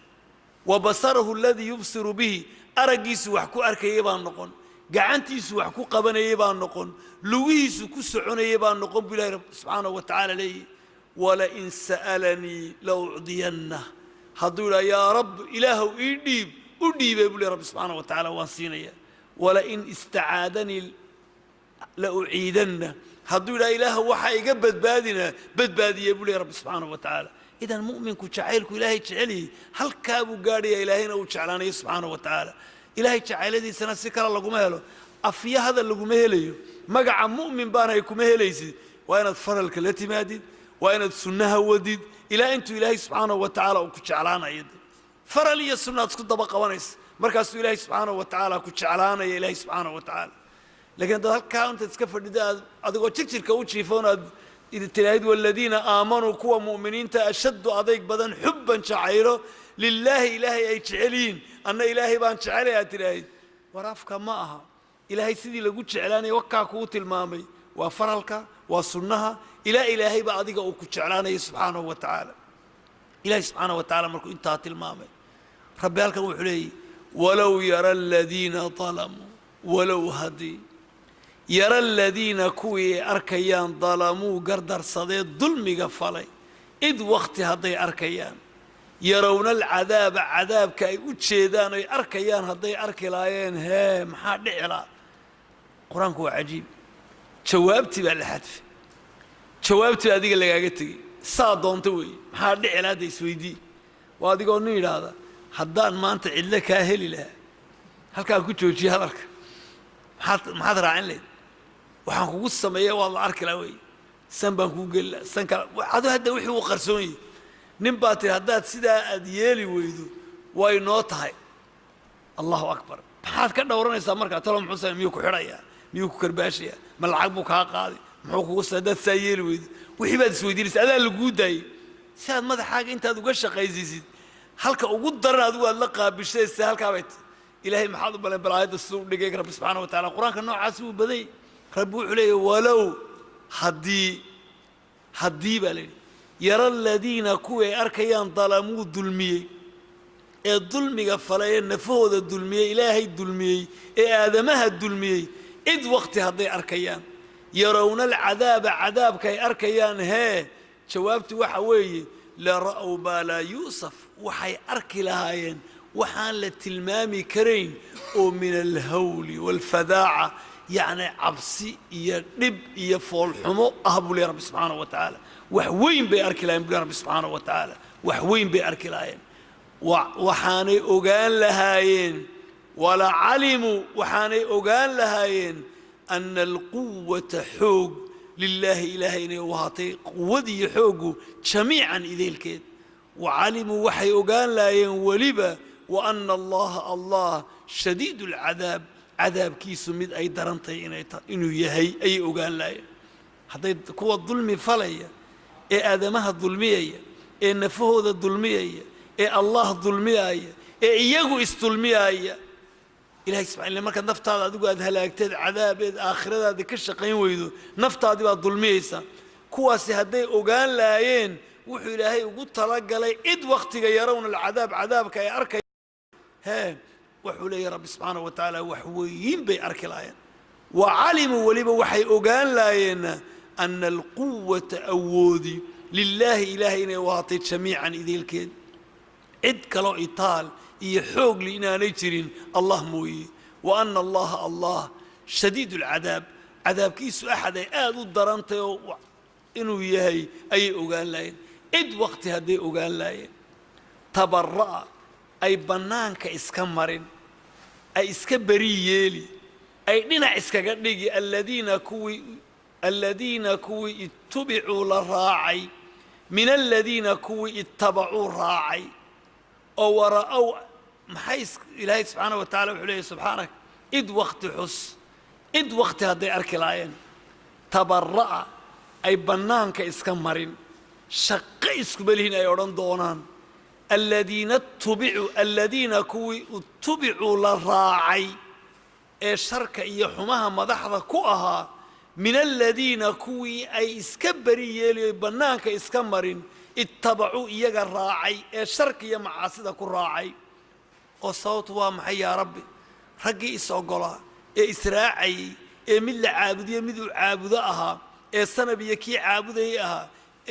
Speaker 1: wa basarahu aladii yubsiru bihi araggiisu wax ku arkayay baa noqon gacantiisu wax ku qabanayay baa noqon lugihiisu ku soconayay baa noqon buu ilahay subxaanahu wa tacaala leeyahy walain sa'alanii la ucdiyanah hadduu yidhaha yaa rabb ilaahow ii dhiib u dhiibay buu lehy rabbi subxaanahu wa tacala waan siinaya walain istacaadanii la uciidanna hadduu yidhaha ilaahow waxaa iga badbaadiye buu lehy rabbi subxaanahu wa tacaala idan mu'minku jacaylku ilaahay jeceliyey halkaa buu gaadhaya ilaahayna uu jeclaanayo subxaanahu wa tacaala ilaahay jacayladiisana si kale laguma helo afyahada laguma helayo magaca mu'min baanahay kuma helaysid waa inaad faralka la timaadid waa inaad sunnaha wadid ilaa intuu ilaahay subxaanahu wa tacaala uu ku jeclaanayo faral iyo sunnaad isku daba qabanaysa markaasuu ilaahay subxaanahu wa tacaala ku jeclaanaya ilaahay subxaanahu wa tacaala laakiin haddaad halkaa intaad iska fadhida aad adigoo jirjirka u jiifoon aad tiraahid waladiina aamanuu kuwa mu'miniinta ashaddu adayg badan xubban jacaylo lilaahi ilaahay ay jecel yihiin anna ilaahay baan jecelay aad tiraahid war afka ma aha ilaahay sidii lagu jeclaanaya wakaa kuu tilmaamay waa faralka waa sunnaha ilaa ilaahay baa adiga uu ku jeclaanaya subxaanahu wa tacaala ilaahay subxaanahu wa tacaala markuu intaa tilmaamay rabbi halkan wuxuu leeyahy walow yara aladiina dalamuu walow haddii yara aladiina kuwii ay arkayaan dalamuu gardarsadee dulmiga falay id wakti hadday arkayaan yarowna alcadaaba cadaabka ay u jeedaan ay arkayaan hadday arki laayeen hee maxaa dhici laa qur-aanku waa cajiib jawaabtii baa la xadfay jawaabtii adiga lagaaga tegey saa doonta weeye maxaa dhici laa hadda isweydii waa adigoo nin yidhaahda haddaan maanta cidlo kaa heli lahaa halkaan ku joojiye hadalka maxaad raacin lahayd waxaan kugu sameeya waad la arki laha wey san baan kuu geli laha san kala adu hadda wixii uu qarsoon yahay nin baa tiri haddaad sidaa aad yeeli weydo way noo tahay allahu akbar maxaad ka dhowranaysaa markaa talo muxuu samey miyuu ku xidhayaa miyuu ku karbaashayaa ma lacag buu kaa qaaday muxuu kugu sa haddaad saa yeeli weydo wixii baad isweydiinaysa adaa laguu daayey si aad madaxaaga intaad uga shaqaysiisid halka ugu daran adigu aad la qaabishaysa halkaa bay tahay ilaahay maxaad u baleen bal aayadda siduu u dhigay rabbi subxaanahu wa tacala qur-aanka noocaasi wuu badanyay rabbi wuxuu leeyahy walow haddii baa layidhi yara aladiina kuwii ay arkayaan dalamuu dulmiyey ee dulmiga falay ee nafahooda dulmiyey ilaahay dulmiyey ee aadamaha dulmiyey id wakti hadday arkayaan yarowna alcadaaba cadaabka ay arkayaan hee jawaabtii waxa weeye la ra'w maa laa yuusaf waxay arki lahaayeen waxaan la tilmaami karayn oo min alhawli waalfadaaca yacni cabsi iyo dhib iyo foolxumo ah buu leey rabbi subxaanahu wa tacaala wax weyn bay arki lahayeen buu leey rabbi subxaanahu wa tacaala wax weyn bay arki lahaayeen waxaanay ogaan lahaayeen wala calimuu waxaanay ogaan lahaayeen ana alquwata xoog lilaahi ilaahay inay u ahaatay quwadiiyo xooggu jamiican ideelkeed wacalimuu waxay ogaan lahaayeen weliba wa ana allaha allah shadiidu alcadaab cadaabkiisu mid ay darantahay inuu yahay ayay ogaan lahaayeen hadday kuwa dulmi falaya ee aadamaha dulmiyaya ee nafahooda dulmiyaya ee allah dulmiyaya ee iyagu isdulmiyaya ilahay subxana markaad naftaada adigu aad halaagteed cadaabeed aakhiradaada ka shaqayn weydo naftaadii baad dulmiyaysa kuwaasi hadday ogaan lahaayeen wuxuu ilaahay ugu talagalay id waktiga yarawna alcadaab cadaabka ay arkayaan hee wuxuu leeyahy rabbi subxaanahu wa tacaala wax weyn bay arki lahaayeen wa calimuu weliba waxay ogaan lahaayeenna ana alquwata awoodi lilaahi ilaahay inay u ahaatay jamiican ideelkeed cid kaloo itaal iyo xoogli inaanay jirin allah mooye wa ana allaha allah shadiid alcadaab cadaabkiisu axad ay aad u darantay oo inuu yahay ayay ogaan lahayn إد وقت هدي وقال لا تبرأ أي بنانك إسكمرين أي إسكبري يلي أي نينا إسكقدقي الذين كوي اتبعوا للراعي من الذين كوي اتبعوا الراعي أو ورأوا محيس إلهي سبحانه وتعالى وحليه سبحانك إد وقت حس إد وقت هدي أركلاين تبرأ أي بنانك إسكمرين شق إسكبلهن أي أوران دونان الذين كوي اتبعوا للراعي ee sharka iyo xumaha madaxda ku ahaa min alladina kuwi ay iska bari yeelay banaanka iska marin ittaba'u iyaga raacay ee sharka iyo macaasida ku raacay oo sababtu waa maxay yaa rabbi ragii isogolaa ee israacay ee mid la caabudiyo mid uu caabudo ahaa ee sanab iyo kii caabuday ahaa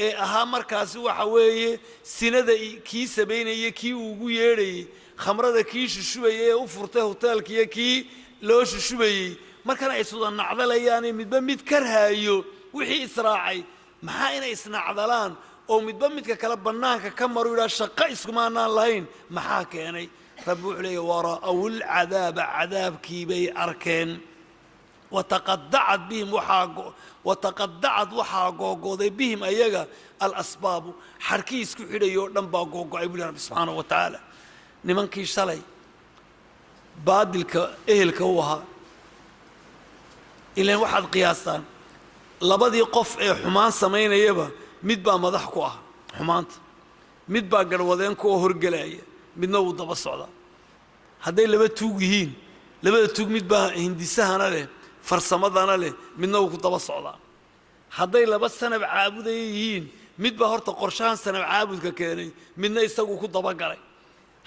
Speaker 1: ee ahaa markaas waxa weeye sinada kii sameynayay kii ugu yeedhay khamrada kii shushubay ee u furtay hotelkiyo kii loo shubayay markana ay soo nacdalayaan midba mid karhaayo wixii israacay maxaa inay isnacdalaan oo midba midka kala banaanka ka maru ila shaqo iskumaanaan lahayn maxaa keenay rabbi wuxuu leeyahay wara'ul cadaabkii bay arkeen wataqadda'at bihim waxaa googooday bihim ayaga alasbaabu xarkii isku xidhayo dhan baa googo'ay buu rabbi subxaanahu wa tacaala nimankii shalay baadilka ehelka u ahaa ilaan waxaad qiyaastaan labadii qof ee xumaan samaynayaba mid baa madax ku ah xumaanta mid baa garwadeen ku horgelaya midna uu daba socdaa hadday laba tuug yihiin labada tuug mid baa hindisahana leh farsamadana leh midna uu ku daba socdaa hadday laba sanab caabudaya yihiin mid baa horta qorshahan sanab caabudka keenay midna isagu ku daba galay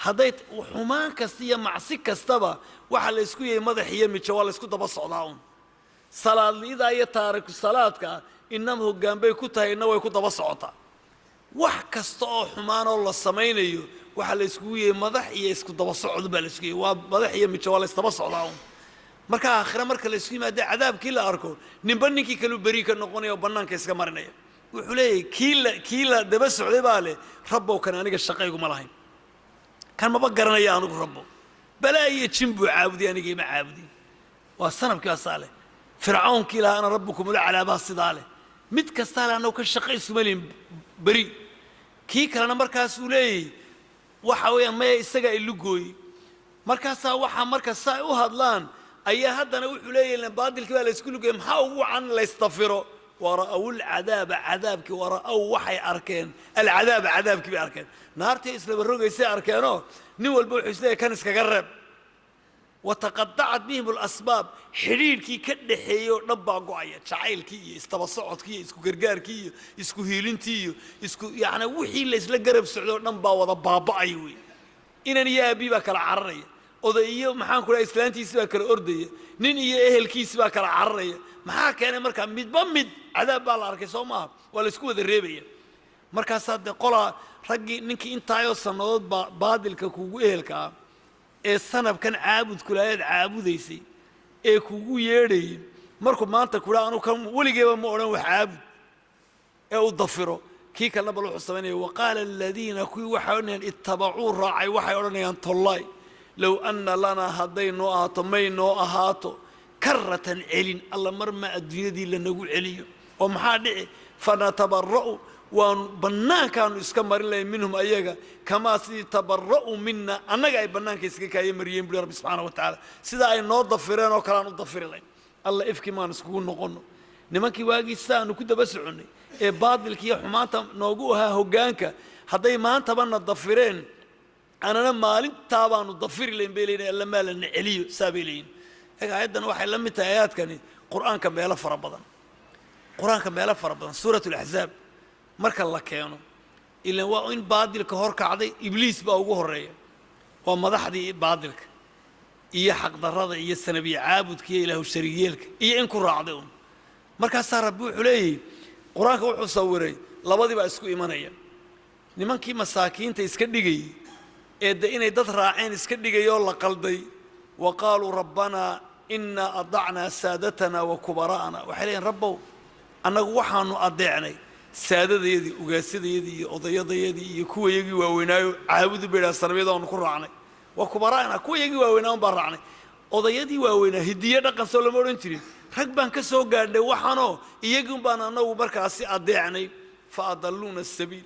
Speaker 1: hadday xumaan kasta iyo macsi kastaba waxa la isku yahay madax iyo mijo waa la isku daba socdaa un salaadliida iyo taariku salaadka inam hoggaan bay ku tahay inna way ku daba socotaa wax kasta oo xumaan oo la samaynayo waxa la isku yahay madax iyo isku daba socod baa la isku yahay waa madax iyo mijo waa la isdaba socdaa un marka aakhira marka la isku yimaado cadaabkii la arko ninba ninkii kale bari ka noqonayo bannaanka iska marinaya wuxuu leeyahay kii la daba socday baa leh rabbow kan aniga shaqaygu ma lahayn kan maba garanaya anigu rabbo balaa iyo jin buu caabudi aniga ima caabudin waa sanabkii asaa leh fircawnkii lahaa ana rabbukum ulaclaabaa sidaa leh mid kastaa leh annagu ka shaqo ismalin beri kii kalena markaasuu leeyahay waxa weeyaan maya isagaa ilu gooyey markaasaa waxaa marka saa u hadlaan ayaa haddana wuxuu leeyahay baadilkii baa la isku lugayay maxaa ugu wacan la istafiro ورأوا العذاب عذابك ورأوا وحي أركان العذاب عذابك بأركان نارتي إسلام الرقي سي أركانه نول بوح إسلام كان إسكقرب وتقطعت بهم الأسباب حرير كي كده حيو نبع قوية شعيل كي استبصعت كي اسكو قرقار كي اسكو هيلين تي اسكو يعني وحي اللي إسلام قرب سعودو نبع وضبابا أيوي إنني يا أبي بك العرية odayo maxaan kula islaantiisa baa kala ordaya nin iyo ehelkiisa baa kala cararaya maxaa keenay marka midba mid cadaab baa la arkay Soomaa waa la isku wada reebaya markaas hadda qola ragii ninkii intaayo sanadood baadilka kugu ehelka ee sanabkan caabud kulaayad caabudaysay ee kugu yeedhay markuu maanta kula aanu kan waligeeba ma oran wax caabud ee u dafiro kii kala bal wuxuu sameeyay waqala alladina kuwi waxaan ittaba'u raa'ay waxay oranayaan tollay لو أن لنا هدينو آهاتو مينو آهاتو كرة علين الله مرمى الدنيا دي لنقول عليو ومحادئ فنتبرأوا وبنان كانوا يسكمرين لهم منهم أيها كما سيتبرأوا منا أنا جاي بنان كيسكي يا مريم بلي رب سبحانه وتعالى سيدا أي نوض ضفرين وكلا نوض ضفرين لهم الله إفكي ما نسكون نقولنا نمكي واقي الساعة نكده بس عني بعض الكي حماتا نوجوها هجانك هدي ما أنت بنا الضفرين أنا مالين تابان الضفير اللي بيلين إلا مال علي سابيلين هيك عيدنا واحد لم آيات كان قرآن كان بيلف ربضان قرآن كان بيلف ربضان سورة الأحزاب مرك الله كانوا إلا وإن بادلك هورك عادي إبليس بأوجه الرية وما ضحدي بادلك إيه حق ضرر إيه السنبي عابد كي له الشرييلك إيه إنكم راعدون مرك صار ربي عليه قرآن كوحو صوري لبادي بأسكو إيمانية نمان كي مساكين تيسكدي إني دد راعين اسكدغ يولا قلبي وقالوا ربنا إنا أضعنا سادتنا وكبراءنا وحلين ربوا أنه وحانو أضيعني saadadayadii ugaasadayadii odayadayadii iyo kuwayagii waaweynaayo caabudu beedhaa sarbeeda aanu ku raacnay waa kubaraana kuwayagii waaweynaa baan raacnay odayadii waaweynaa hidiye dhaqan soo lama odhan jirin rag baan ka soo gaadhay waxaanoo iyagii baan annagu markaasi adeecnay fa adalluuna asabiil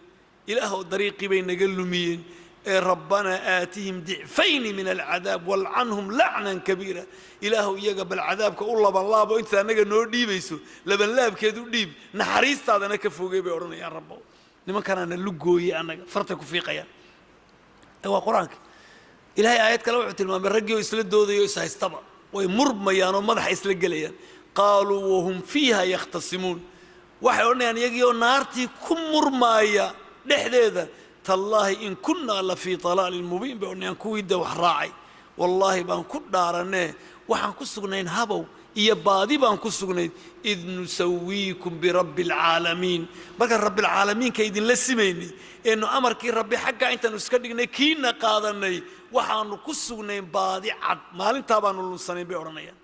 Speaker 1: ilaahoo dariiqii bay naga lumiyeen ee rabbanaa aatihim dicfayni min alcadaab walcanhum lacnan kabiira ilaahu iyaga bal cadaabka u labanlaabo intaad annaga noo dhiibayso labanlaabkeed u dhiib naxariistaadana ka fogey bay odhanayaan rabbow nimankanaana lugooye annaga fartay ku fiiqayaan waa qur-aanka ilaahay aayad kale wuxuu tilmaamay raggii oo isla doodayo is haystaba way murmayaan oo madaxa isla gelayaan qaaluu wahum fiiha yakhtasimuun waxay odhanayaan iyagii oo naartii ku murmaaya dhexdeeda tallaahi in kunnaa la fii dalaalin mubiin bay odhanayaan kuwii de wax raacay wallaahi baan ku dhaaranee waxaan ku sugnayn habow iyo baadi baan ku sugnayd id nusawiikum birabbi alcaalamiin markaan rabbialcaalamiinka idinla simaynay eenu amarkii rabbi xaggaa intaanu iska dhignay kiina qaadanay waxaanu ku sugnayn baadi cad maalintaa baanu lunsanayn bay odhanayaan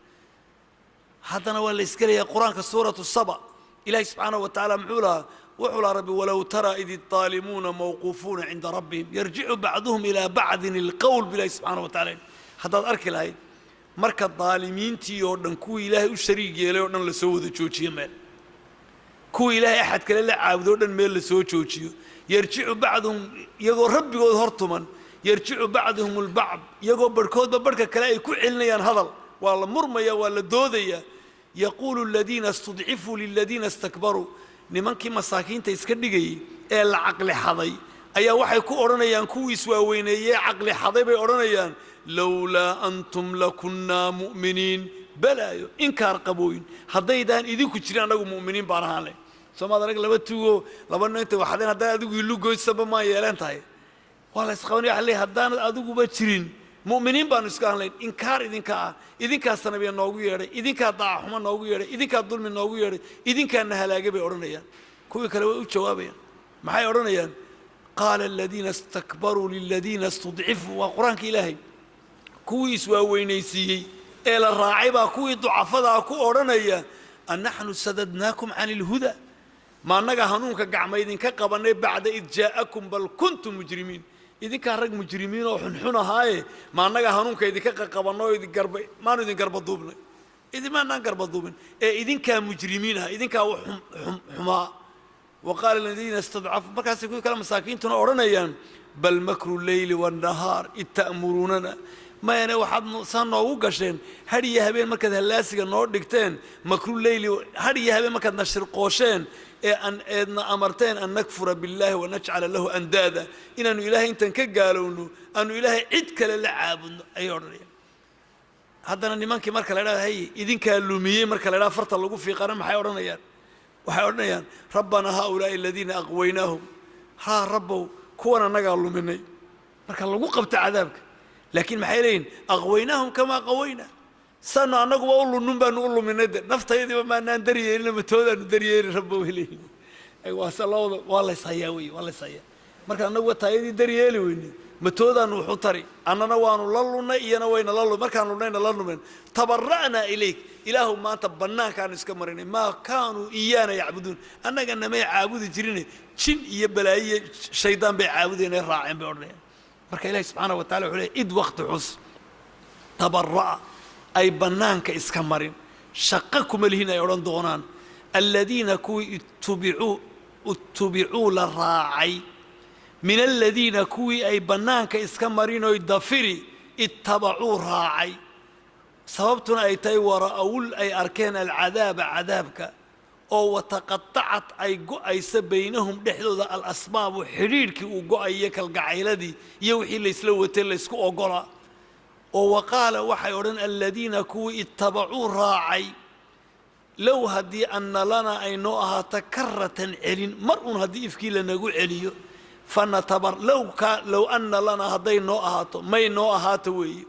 Speaker 1: haddana waa la iska leeyahay qur-aanka suuratu saba ilaahi subxaanahu wa tacaala muxuu lahaa wuxuu lahaa rabbi walow taraa id الطaalimuuna mawquufuuna cinda rabbihim yarjicu bacduhum ilaa bacdin ilqowl bilahi subxaanahu wa tacala haddaad arki lahayd marka daalimiintii oo dhan kuwii ilaahay u shariig yeelay oo dhan lasoo wada joojiyo meel kuwii ilaahay axad kale la caabudo o dhan meel lasoo joojiyo yarjicu bacduhum iyagoo rabbigood hor tuman yarjicu bacduhum اlbacd iyagoo barhkoodba barhka kale ay ku celinayaan hadal waa la murmaya waa la doodaya yaquulu aladiina istudcifuu liladiina istakbaruu nimankii masaakiinta iska dhigayay ee la caqli xaday ayaa waxay ku odhanayaan kuwii iswaaweyneeyee caqli xaday bay odhanayaan lowlaa antum lakunnaa mu'miniin balaayo inkaar qabooyin haddaydaan idinku jirin annagu mu'miniin baan ahaan leh soomaad arag laba tugo laba ninta waxdeen haddaan adigu ilugoysaba maa yeeleen tahay waa la isqabanaya waxa leeyahay haddaanad adiguba jirin mu'miniin baanu iska ahan layn inkaar idinka ah idinkaa sanabiya noogu yeedhay idinkaa daacaxuma noogu yeedhay idinkaa dulmi noogu yeedhay idinkaana halaagay bay odhanayaan kuwii kale way u jawaabayaan maxay odhanayaan qaala aladiina istakbaruu liladiina istudcifuu waa qur-aanka ilaahay kuwii iswaaweynaysiiyey ee la raacay baa kuwii ducafadaa ku odhanaya annaxnu sadadnaakum cani ilhuda ma annaga hanuunka gacma idinka qabannay bacda id jaa'akum bal kuntum mujrimiin idinkaa rag mujrimiin oo xunxun ahaaye ma annaga hanuunka idinka qaqabanno oo maanu idin garbaduubnay idimaanaan garbaduubin ee idinkaa mujrimiin ah idinkaa xumaa wa qaala aladiina istadcafuu markaasay kuwii kale masaakiintuna odhanayaan bal makru leyli waannahaar id ta'muruunana mayane waxaad saa noogu gasheen had iyo habeen markaad hallaasiga noo dhigteen makru leyli had iyo habeen markaad nashirqoosheen eedna amarteen an nakfura billaahi wanajcala lahu andaada inaanu ilaahay intaan ka gaalowno aanu ilaahay cid kale la caabudno ayay odhanayaan haddana nimankii marka la idhahda hay idinkaa lumiyey marka la idhaha farta lagu fiiqana maxay odhanayaan waxay odhanayaan rabbanaa haaulaa'i aladiina aqwaynaahum haa rabbow kuwan annagaa luminay marka lagu qabta cadaabka laakiin maxay leeyihin aqwaynaahum kamaa qawayna sanu annaguba u lunnun baanu u luminay de naftayadiiba maanaan daryeelina matoodaanu daryeeli rabbo way leeyihin waase labada waa layshayaa wey waa layshayaa marka annaguba taayadii daryeeli weyne matoodaanu wuxu tari annana waanu la lunnay iyana wayna la lumay markaan lunnayna la lumeen tabara'naa ilayk ilaahu maanta bannaankaanu iska marinay maa kaanuu iyaana yacbuduun annaga namay caabudi jirine jin iyo balaayiyo shaydaan bay caabudeen ee raaceen bay odhanayaan marka ilahi subxaana wa tacala wuxuu leey id waqti xus tabara'a ay bannaanka iska marin shaqo kuma lihin ay odhan doonaan aladiina kuwii itubicuu la raacay min aladiina kuwii ay bannaanka iska marin oy dafiri ittabacuu raacay sababtuna ay tahay wara'awul ay arkeen alcadaaba cadaabka oo wataqatacat ay go'aysa baynahum dhexdooda alasbaabu xidhiidhkii uu go'ayiyo kalgacayladii iyo wixii laysla watay laysku ogolaa oo waqaala waxay odhan aladiina kuwii ittabacuu raacay low haddii anna lanaa ay noo ahaato karatan celin mar uun haddii ifkii lanagu celiyo low anna lanaa hadday noo ahaato may noo ahaato weeye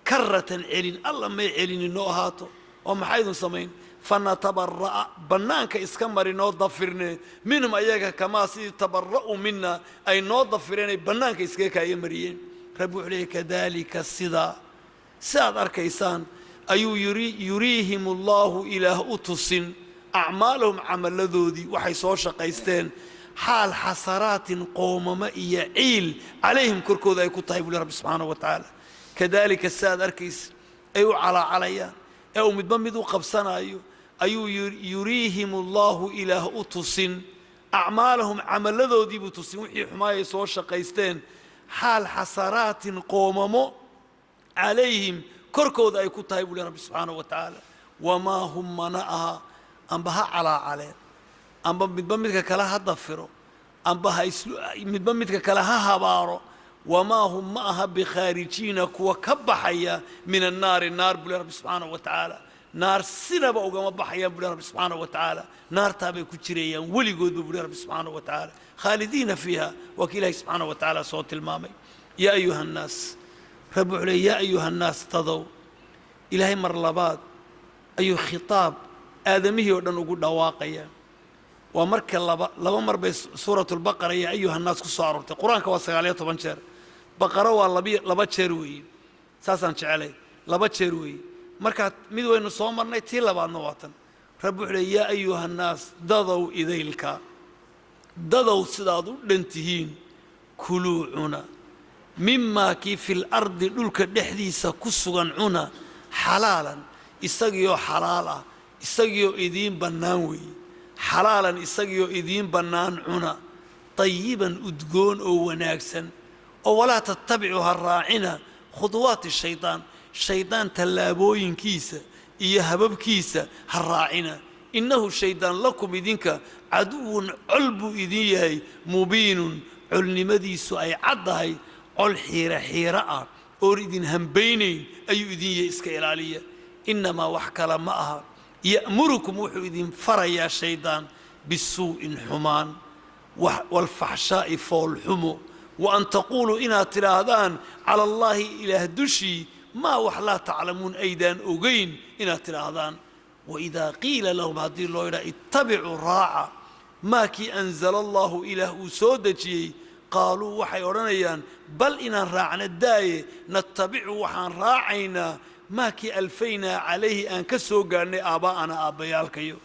Speaker 1: karatan celin alla may celini noo ahaato oo maxaydun samayn fanatabara'a bannaanka iska marinoo dafirne minhum ayaga kamaa sidii tabara'u mina ay noo dafireen ay bannaanka iskaga kaaya mariyeen rabbi wuxuu leeyay kadalika sidaa si aad arkaysaan ayuu yuriihim allaahu ilaah u tusin أعمالهم عمل ذودي وحي صوشة قيستين حال حسرات قومما عيل عليهم كركو ذا يكون طيب لرب سبحانه وتعالى كذلك الساد أركيس أيو عليا أو مدمدو قبسنا أيو يريهم الله إله أطس أعمالهم عمل ذودي بطس وحي حماية صوشة قيستين حال حسرات قومما عليهم كركو ذا يكون طيب لرب سبحانه وتعالى وما هم منعها أنبها عليه أنبا مدبمدك كلها ضفروا أنبا مدبمدك كلها هبارو وما هم معها بخارجين كوا كبحيا من النار بلا رب سبحانه وتعالى نار سنبا وقام بحيا بلا رب سبحانه وتعالى نار تابي كتشريا ولي قود بلا رب سبحانه وتعالى خالدين فيها وكيله سبحانه وتعالى صوت المامي يا أيها الناس رب علي يا أيها الناس تضوا إلهي مرلبات أي خطاب آدمي ودن ugu dhawaaqaya waa marka laba mar bay suuratul baqara ya ayuha naas ku soo aroortay quraanka waa 19 jeer baqara waa laba jeer weey saasan jecelay laba jeer weey marka mid waynu soo marnay tii labaadna waatan rabbi wuxuu ya ayuha naas dadaw idaylka dadaw sidaad u dhantihiin kuluuna mimma ki fil ardi dhulka dhexdiisa ku sugan cuna halaalan isagiyo xalaal ah isagiyo idiin bannaan weey xalaalan isagiyo idiin bannaan cuna tayiban udgoon oo wanaagsan oo walaa tattabicuha raacina khuduwaati shaydaan tallaabooyinkiisa iyo hababkiisa ha raacina innahu shaydaan lakum idinka caduwun col buu idin yahay mubiinun colnimadiisu ay caddahay col xiira ah oo idin hambaynayn ayuu idin yahay iska ilaaliya إنما وحكلا معها يأمركم وحيدين فريا شيطان بالسوء حمان والفحشاء فول حمو وأن تقولوا إنا تراهدان على الله إله دشي ما وحلا تعلمون أيدان أغين إنا تراهدان وإذا قيل لهم هذه اللويرة اتبعوا الراعة ما كي أنزل الله إله سودجي قالوا وحي أورانيان بل إنا راعنا الداية نتبع وحان راعينا ما كي ألفينا عليه أن كسو قرني آباءنا آبيالكيو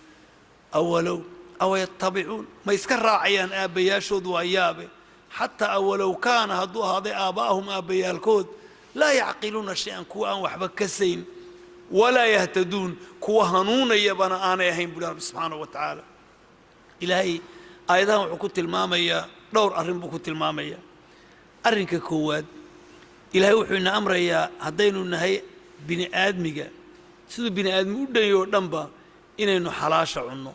Speaker 1: أو يتبعون ما يسكر راعيان آبياشود وأيابه حتى أولو كان هدو هذا آباءهم آبيالكود لا يعقلون شيئا كوا وحبك كسين ولا يهتدون كوا هنون يبنا آنا يهين بلا سبحانه وتعالى إلهي أيضا وحكوت المامية دور أرن بكوت المامية أرنك كواد إلهي وحينا أمر يا هدينو النهي بني آدمك سيدو بني آدم ودنيو دنبا إنينو حلاشة عنو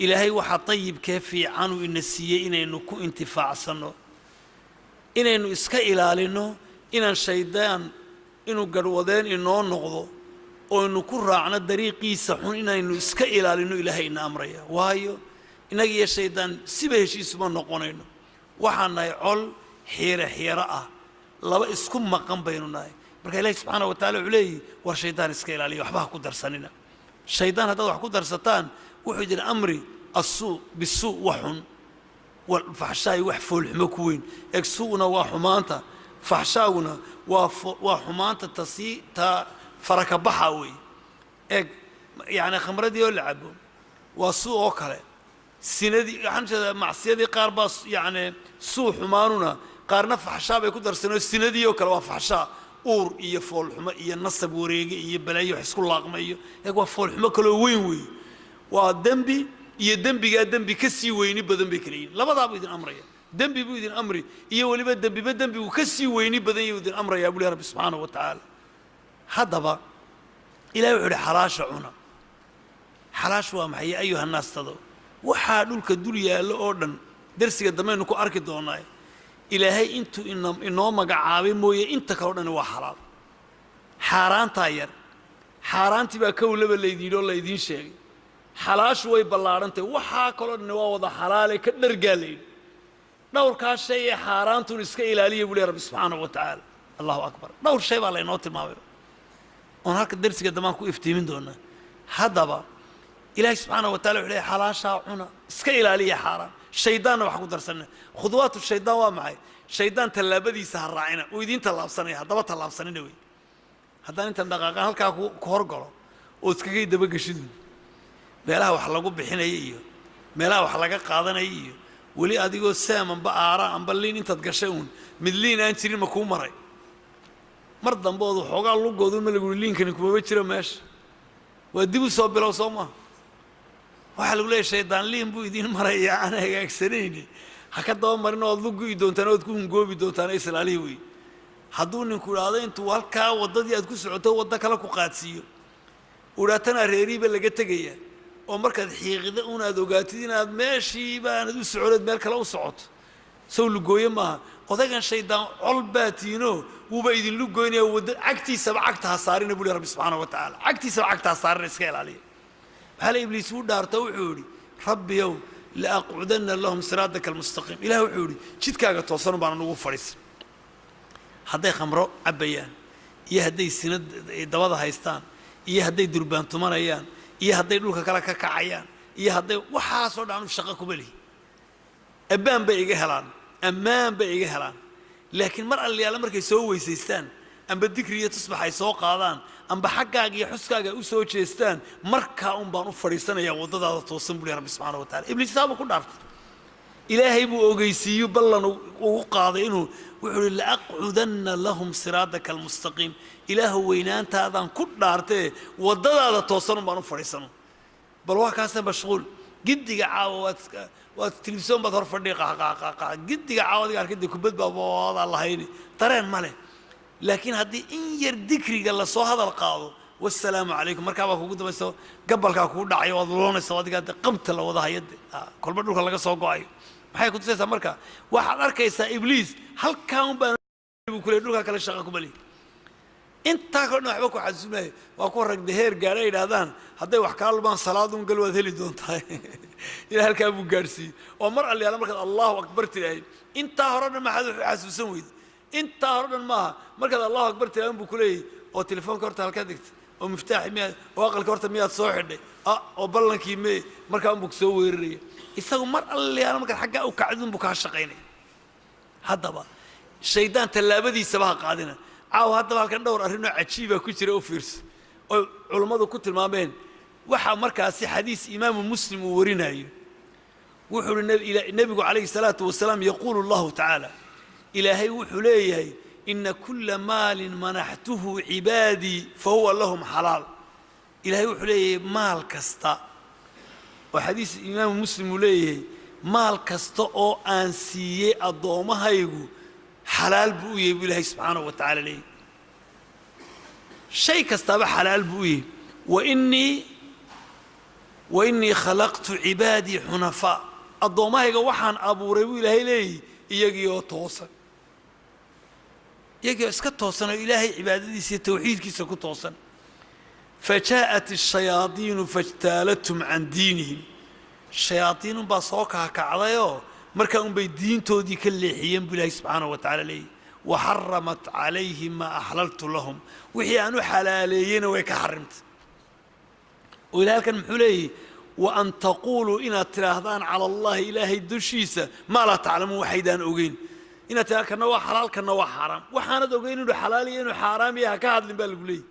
Speaker 1: إلهي وحا طيب كيفي عنو إن السيئة إنينو كو انتفاع سنو إنينو إسكا إلالينو إنان شيطان إنو قروضين إنو نغضو وإنو كو راعنا دريقي سحون إنينو إسكا إلالينو إلهي إن أمريا وايو إنك يا شيطان سيبهش اسمه نقونينو وحانا يعول حيرة لابا اسكم مقام بينونا marka ilaahay subhanahu wa ta'ala uleey war shaydaan iska ilaaliyo waxba ku darsanina shaydaan hada wax ku darsataan wuxuu jira amri asuu bisuu waxun wal fahshay wax fool xumo ku weyn egsuuna waa xumaanta fahshaaguna waa xumaanta ta faraka baxa weey eg yaani khamradii oo lacabo waa suu oo kale sinadii xanjada macsiyadii qaar baa yaani suu xumaanuna qaarna fahshaa bay ku darsanoo sinadii oo kale waa fahshaa uur iyo fool xumo iyo nasab wareege iyo balaayo wax isku laaqmayo eeg waa fool xumo kale weyn weey waa dambi iyo dambiga dambi ka sii weyni badan bay kaleeyeen labadaaba idin amraya dambi buu idin amri iyo waliba dambigu ka sii weyni badan iyo idin amraya buu Rabbi subhanahu wa ta'ala hadaba ilaahay wuxuu xalaasha cuna xalaash waa maxay ayuha naas tado waxa dhulka dul yaalo oo dhan darsiga dameenu ku arki doonaa إلهي أنتو إنه مجعابي موية أنت كرودنا وحلال حاران تاير حاران تبقى كول بل يدين الله يدين شيء حلاش وي بلارنت وحا كرودنا ووضع حلال كدر قالين دور كاش شيء حاران تونسك إلى لي بولي رب سبحانه وتعالى الله أكبر دور شيء بالله نوت الماوي ونهارك الدرس قد ما كو إفتي من دونه هذا إلهي سبحانه وتعالى عليه حلاشا عنا اسك إلى لي حاران شيطان وحكو درسنا خذوات الشيطان ومعي شيطان تلابدي سهر راعينا ويدين تلابسني هذا تلابسني نوي هذا أنت دقاقة هلك كهرجلا وسكجي دبق شديد meelaha wax lagu bixinayo iyo meelaha wax laga qaadanayo iyo weli adigoo saam amba aara amba liin intaad gashay uun mid liin aan jirin ma kuu maray mar dambe ood waxoogaa lugoodu ma lagu liinkani kumaba jiro meesha waa dib u soo bilow soo maaha waxaa lagu leeyahay shaydaan liin buu idiin maraya aan hagaagsanayni ha ka daba marin ood lugu'i doontaan ood ku hungoobi doontaan islaalihi wey hadduu ninku idhaahdo intuu halkaa waddadii aad ku socoto waddo kale ku qaadsiiyo udhaatanaa reeriiba laga tegaya oo markaad xiiqida unaad ogaatid inaad meeshiiba aanad u soconeed meel kale u socoto sow lugooye maaha odaygan shaydaan col baa tiinoo wuuba idin lugoynaya wadda cagtiisaba cagta ha saarina buu rabbi subxaana wa tacaala cagtiisaba cagta ha saarina iska ilaaliya maxaa la ibliis uu dhaarta wuxuu yidhi rabbiyow la aqcudanna lahum siraadaka almustaqiim ilaah wuxuu yidhi jidkaaga toosan baan anugu fadhiisan hadday khamro cabbayaan iyo hadday sina dabada haystaan iyo hadday durbaan tumanayaan iyo hadday dhulka kale ka kacayaan iyo hadday waxaasoo dhan shaqo kuma lihi ammaan bay iga helaan laakiin mar allayaala markay soo weysaystaan amba dikri iyo tusbax ay soo qaadaan amba xaggaaga iyo xuskaaga u soo jeestaan markaa un baan u fadhiisanayaa waddadaada toosan buu rabbi subxaana wa tacala ibliis saaba ku dhaartay ilaahay buu ogeysiiyo ballan ugu qaaday inuu wuxuu yidhi laaqcudanna lahum siraadaka almustaqiim ilaahu weynaantaadaan ku dhaartee waddadaada toosan un baan u fadhiisano bal waa kaasa mashquul giddiga caawa waad telefisyon baad hor fadhiya qaqaqaqa giddiga caawa adiga arkida kubad baa wadaa lahayni dareen ma leh laakiin haddii in yar dikriga lasoo hadal qaado wassalaamu calaykum markaa baa kugu dabayso gabalkaa kugu dhacayo waad loonaysa adiga qabta la wada hayade kolba dhulka laga soo go-ayo maxay ku tusaysaa marka waxaad arkaysaa ibliis halkaa un baan ku leey dhulka kale shaqa kuma lihi intaa kale waxba ku xasuunayo waa ku ragda heer gaadha ay yidhaahdaan hadday wax kaa lubaan salaadun gal waad heli doontaa ilaa halkaa buu gaadhsiiyey oo mar allayaala markaad allahu akbar tidhaahid intaa hore dhan maxaad wax xasuusan weyda intaa hore dhan maaha markaad allahu akbar tidhaahdan buu ku leeyahy oo telefoonka horta halkaa degta oo miftaaxi miyaad oo aqalka horta miyaad soo xidhay oo ballankii mee markaa unbuu soo weeraraya isagu mar allayaala markaad xaggaa u kacdin buu kaa shaqaynaya haddaba shaydaan tallaabadiisaba ha qaadina caawa haddaba halkan dhowr arrinoo cajiiba ku jira u fiirsa oo culummadu ku tilmaameen waxaa markaasi xadiis imaamu muslim uu warinayo wuxuu uhi nebigu calayhi salaatu wasalaam yaquulu allahu tacaala ilaahay wuxuu leeyahay ina kulla maalin manaxtuhu cibaadii fahuwa lahum xalaal ilaahay wuxuu leeyahay maal kasta oo xadiis imaamu muslim uu leeyahay maal kasta oo aan siiyey addoommahaygu xalaal buu u yahay buu ilaahay subxaanahu wa tacaala leeyahy shay kastaaba xalaal buu u yahay wainii khalaqtu cibaadii xunafaa addoommahayga waxaan abuuray buu ilaahay leeyahy iyagii oo toosan iyagii oo iska toosan oo ilaahay cibaadadiisa iyo tawxiidkiisa ku toosan fajaa'at ashayaadiinu fajtaalathum can diinihim shayaadiinun baa soo kaakacdayoo markaa unbay diintoodii ka leexiyeen buu ilaahay subxaanahu wa tacala leeyahy waxaramat calayhim maa axlaltu lahum wixii aan u xalaaleeyeyna way ka xarimtay oo ilahay halkan muxuu leeyahy wa an taquuluu inaad tidhaahdaan cala allahi ilaahay dushiisa maa laa taclamuun waxaydaan ogeyn inaad tidhahda kana waa xalaal kana waa xaaraam waxaanad ogeyn inuu xalaal iyo inuu xaaraam yahay ha ka hadlin baa lagu leeyahy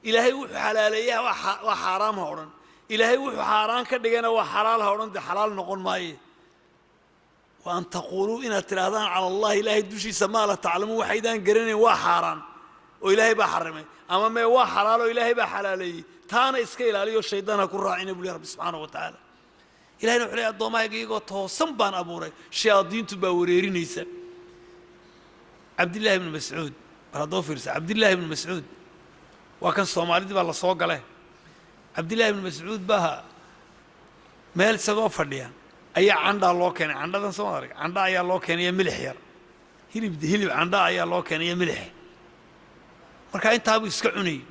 Speaker 1: ilaahay wuxuu xalaaleeyaha waa xaaraam ha odhan ilaahay wuxuu xaaraan ka dhigayna waa xalaal ha odhan dee xalaal noqon maaye wa an taquuluu inaad tidhaahdaan cala allahi ilaahay dushiisa maa la taclamuun waxaydaan garanayn waa xaaraan oo ilaahay baa xarimay ama mee waa xalaal oo ilaahay baa xalaaleeyey taana iska ilaaliyo shaydaan ha ku raacina buu lehy rabbi subxaanahu wa tacaala ilahayna wuxuu leey addoommahayga iyagoo toosan baan abuuray shayaadiintu baa wareerinaysa cabdillahi ibnu mascuud war haddoo fiirsa cabdillahi ibnu mascuud waa kan soomaalidii baa la soo gale cabdillahi ibnu mascuud baa meel isagoo fadhiya ayaa candhaa loo keenay candhadan soo arag candha ayaa loo keenaya milix yar hilib candha ayaa loo keenaya milix markaa intaabuu iska cunayay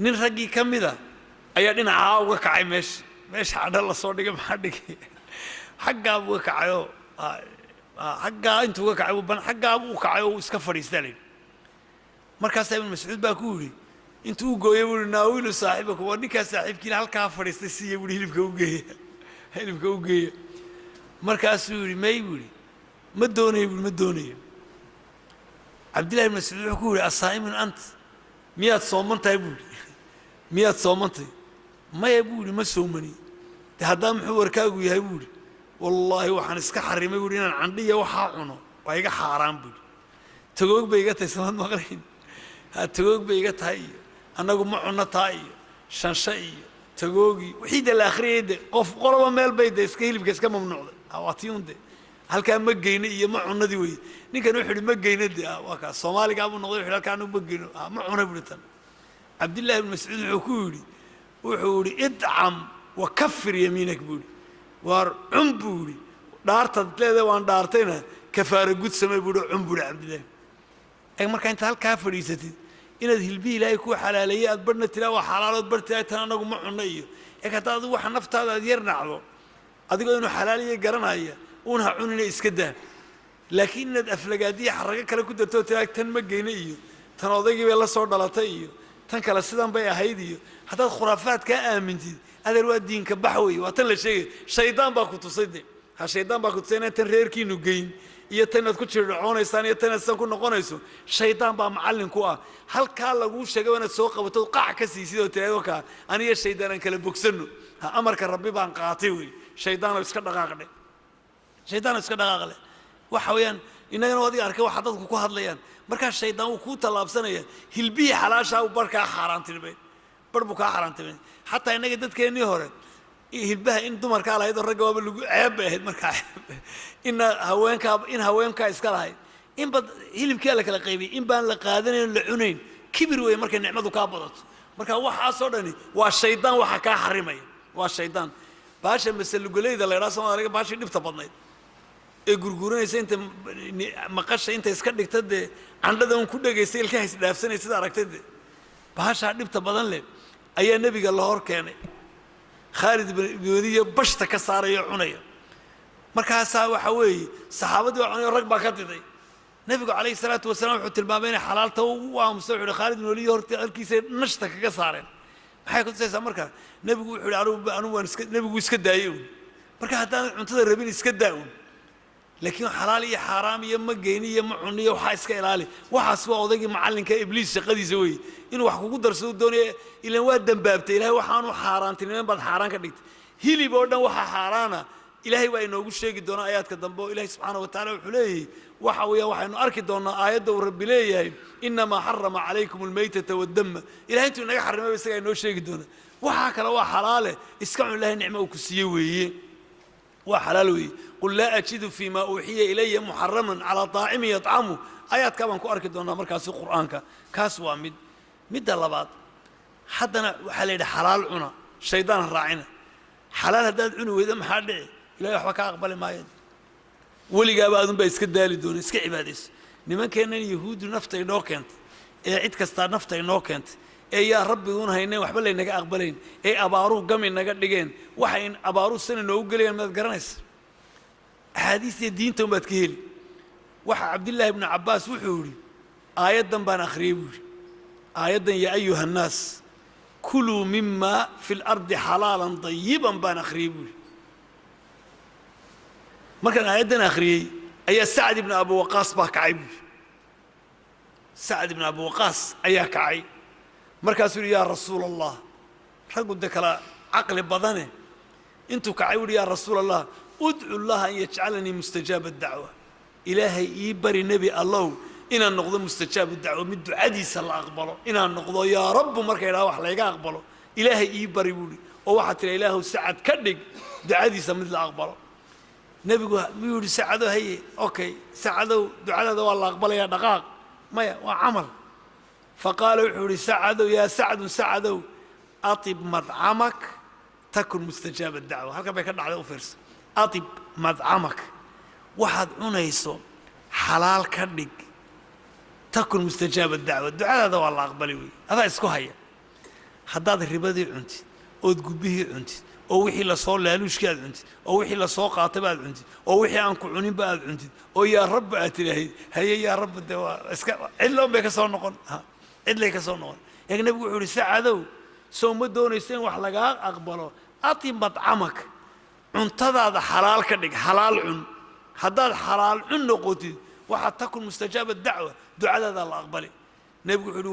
Speaker 1: nin raggii ka mida ayaa dhinacaa uga kacay meesha candha lasoo dhigay maxaa dhigay xaggaabuu uga kacayoo xaggaa intuu uga kacay xaggaabuu u kacay oo uu iska fadhiistaa layidhi markaasaa ibnu mascuud baa ku yidhi intuu u gooyay buu ihi naawilu saaxibakum waa ninkaa saaxiibkiina halkaa fadhiistay siiya buuhi hilibka u geeya markaasuu yidhi may buu yidhi ma doonayo buui ma doonayo cabdillahi ibn mascuud wuxuu ku yidhi asaa'imun ant miyaad sooman tahay buu yidhi miyaad sooman tahay ما يبولي ما سومني هذا محور كاغو يهبولي والله وحن اسكا حريمي بولي إن عندي وحا عنو ويقى حرام بولي تقوق بيقى تسمى مغرين تقوق بيقى تاي أنا قم عنا تاي شنشاي تقوقي وحيد الآخرين ده قف قربا مال بيت اسكيل بكسكا ممنوع ده أواتيون ده هل كان مجينا إيه ما عنا دي وي نيكا نوحي مجينا ده وكا الصومالي قابو نقول هل كانوا مجينا ما عنا بلتن عبد الله بن مسعود العكوري وحوري ادعم وكفر يمينك بولي وارعم بولي دارتا ثلاثة وان دارتنا كفار قد سمي بولي عم بولي عبد الله أي مركا انت هالكافر يستي إن ذي البي لا يكون حلالية أدبرنا تلاوة حلال أدبر تلاوة تنانقو معنا إيه إيه كتاذو وحا نفت هذا ديرنا عضو أدقو إنو حلالية قرنا إيه ونها عوننا إسكدان لكن الأفلقادية حرقا كلا كنت تلاوة تنمقينا إيه تنوضيقي بالله صور دلاتي إيه تنكال السيدان بيا هيدي حتى الخرافات كآمنتي هذا الواد دين كبحوي واتن شيء شيطان باكو تصدق ها شيطان باكو تصينا تنرير كينو جين يتنا تكون شرعون إنسان يتنا سنكون نقونيسو شيطان با معلم كوا هل كان لغو شيء وانا سوق وتوقع كسيسي وتلاقوكا أنا يا شيطان كلا بوكسنو ها أمرك ربي بان قاطيوي شيطان يسكت دقاقله شيطان يسكت دقاقله وحويان إننا نودي أركوا حدث كوا هذليان marka shaydaan uu ku talaabsanaya hilbihi xalaasha uu barka xaraantinimay barbu ka xaraantinimay hatta inaga dadkeenii hore hilbaha in dumarka lahayd rag waa lagu ceeb ahayd marka in haweenka iska lahayd in bad hilibka la kala qaybay in baan la qaadanayn la cunayn kibir way marka nicmadu ka badato marka waxa soo dhani waa shaydaan waxa ka xarimay waa shaydaan baasha masaluguleyda la yiraahdo Soomaaliga baasha dhibta badnayd ee gurguranaysa inta maqasha inta iska dhigtade candhada uu ku dhageystay ilka hays dhaafsanay sida aragtay baasha dhibta badan leh ayaa nabiga la hor keenay Khalid ibn Waliid bashta ka saarayo cunaya markaas waxa weey saxaabadu cunay rag ba ka diday nabigu kaleey salaatu wasalaam wuxuu tilmaamay in xalaalta uu aamuso Khalid ibn Waliid horta alkiisa nashta kaga saareen maxay ku tusaysaa marka nabigu wuxuu anu waan iska nabigu iska daayo marka haddaan cuntada rabin iska daawo لكن حلال يا حرام يا مجاني يا معني وحاس كإلالي وحاسب أوضاعي معلن كإبليس شقدي زوي إنه وحكوا درسوا الدنيا إلى واد دمبابته إلهي وحانو حاران تنين بعد حاران كديت هيلي بودنا وح حارانا إلهي وإنه وش شيء الدنيا آيات كدنبو إلهي سبحانه وتعالى وحليه وحويا وحنو أرك الدنيا آيات ورب ليه إنما حرم عليكم الميتة والدم إلهي أنتوا نجح حرمه بس إنه شيء الدنيا وحكى له حلاله اسكعوا الله نعمة وكسيوي وحلالوي قل لا أجد فيما أوحي إلي محرما على طاعم يطعمه آيات كمان كأرك الدنيا مركز القرآن كاس وامد مد الله بعض حدنا وحليل حلال عنا شيطان الراعنا حلال هذا عنا وإذا محل لا يحوك أقبل ما يد ولي جاب هذا بيسك دالي دون اسك عبادس لمن كان اليهود نفط ينوكنت عيد كستار نفط ينوكنت يا رب دون هينا وحبل إنك أقبلين أبارو قم إنك دقين وحين أبارو السنة نوقلين ما تقرنس حديث الدين توم بتكيل وح عبد الله بن عباس وحوري آيات بان أخريبوري آيات يا أيها الناس كلوا مما في الأرض حلالا طيبا بان أخريبوري ما كان آيات أخري أي سعد بن أبو وقاص باك عيب سعد بن أبو وقاص أياك عيب مركز يا رسول الله رجل ذكر عقل بدنه أنتوا كعيب يا رسول الله ادعو الله أن يجعلني مستجاب الدعوة إلهي يبري نبي الله إن النقض مستجاب الدعوة من دعادي سلا أقبله إن النقض يا رب مركز إله وحلا أقبله إلهي يبري بولي وواحد الإله سعد كدق دعادي سمد أقبله نبي يقول سعده هي أوكي سعده دعاده والله أقبله يا دقاق ما وعمل فقالوا حوري سعده يا سعد سعده أطب مطعمك تكن مستجاب الدعوة هكذا بيكون عليه فرس أطب مطعمك واحد عنيسو حلال كدق تكن مستجاب الدعوة الدعاء هذا والله أقبله هذا اسكو هيا حداد الربادي عنتي أو تقبيه عنتي أو وحي لصول لالوش كاد عنتي أو وحي لصول قاطبات عنتي أو وحي عنكو عنين بعد عنتي أو يا رب أتلهي هيا يا رب الدواء إلا بك صور نقول ها إلا كصور نقول يعني نبي يقول ساعدوا سو مدون يسين وحلقاء أقبله أطب مطعمك cuntadaada xalaal ka dhig xalaal cun hadaad xalaal cun noqotid waxa takun mustajaab ad-da'wa ducadaada la aqbali نبي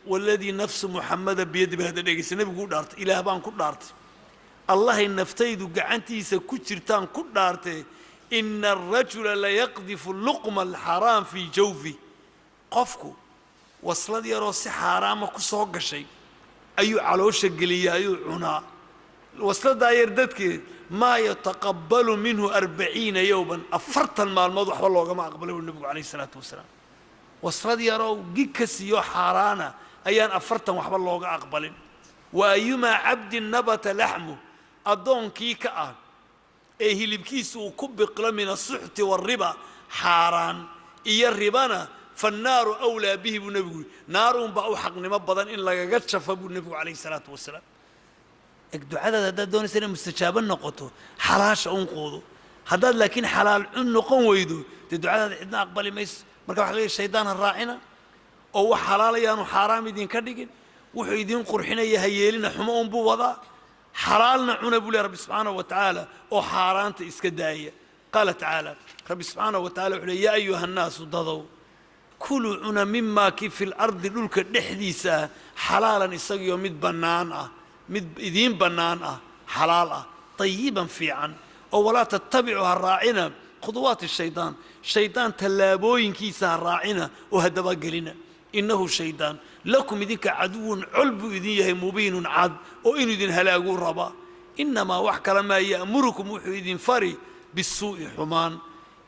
Speaker 1: والذي نفس محمد بيد بهذا الدقيس نبي يقول دارت إله بان كل دارت الله النفتيد قعنتي سكتشرتان كل دارت إن الرجل لا يقذف اللقمة الحرام في جوفه قفكو وصلت يا روسي حرام كسوق شيء أيو علوش القلية أيو عنا وصلت داير دتك ما يتقبل منه 40 يوما أفرت المال موضوع والله ما أقبله النبي عليه الصلاة والسلام وصلت يا رو جكسيو حرانا أيان أفرت وحب الله أقبل وأيما عبد نبت لحمه أدون كيكا إيه اللي بكيسه وكبق من السحت والربا حاران إيا الربانا فالنار أولى به بالنبي نار بقوا حق نمبضا إن لقد شف بالنبي عليه الصلاة والسلام الدعاء هذا دون سنة مستجابا نقطه حراش أنقوضه هذا لكن حلال أنقون ويدو الدعاء هذا عندنا أقبل ميس مركب حقيقة الشيطان الراعنا أو حلال يانو حرام يدين كردقين وحيدين قرحنا يهيلين حماهم بوضع حلالنا عنبوا لرب سبحانه وتعالى أو حارانت إسكداية قال تعالى رب سبحانه وتعالى يا أيها الناس ضضوا كلوا عنا مما كيف في الأرض للك الحديثة حلالا إسقيو مد بنان مد إذين بنان حلالا طيبا فيعا أو ولا تتبعوا الراعنا خطوات الشيطان تلابوين كيسا الراعنا وهدبا قلنا إنه الشيطان لكم إذنك عدو علب إذنيه مبين عد وإن إذن هلاقوا الربا إنما وحك لما يأمركم وحو إذن فري بالسوء حمان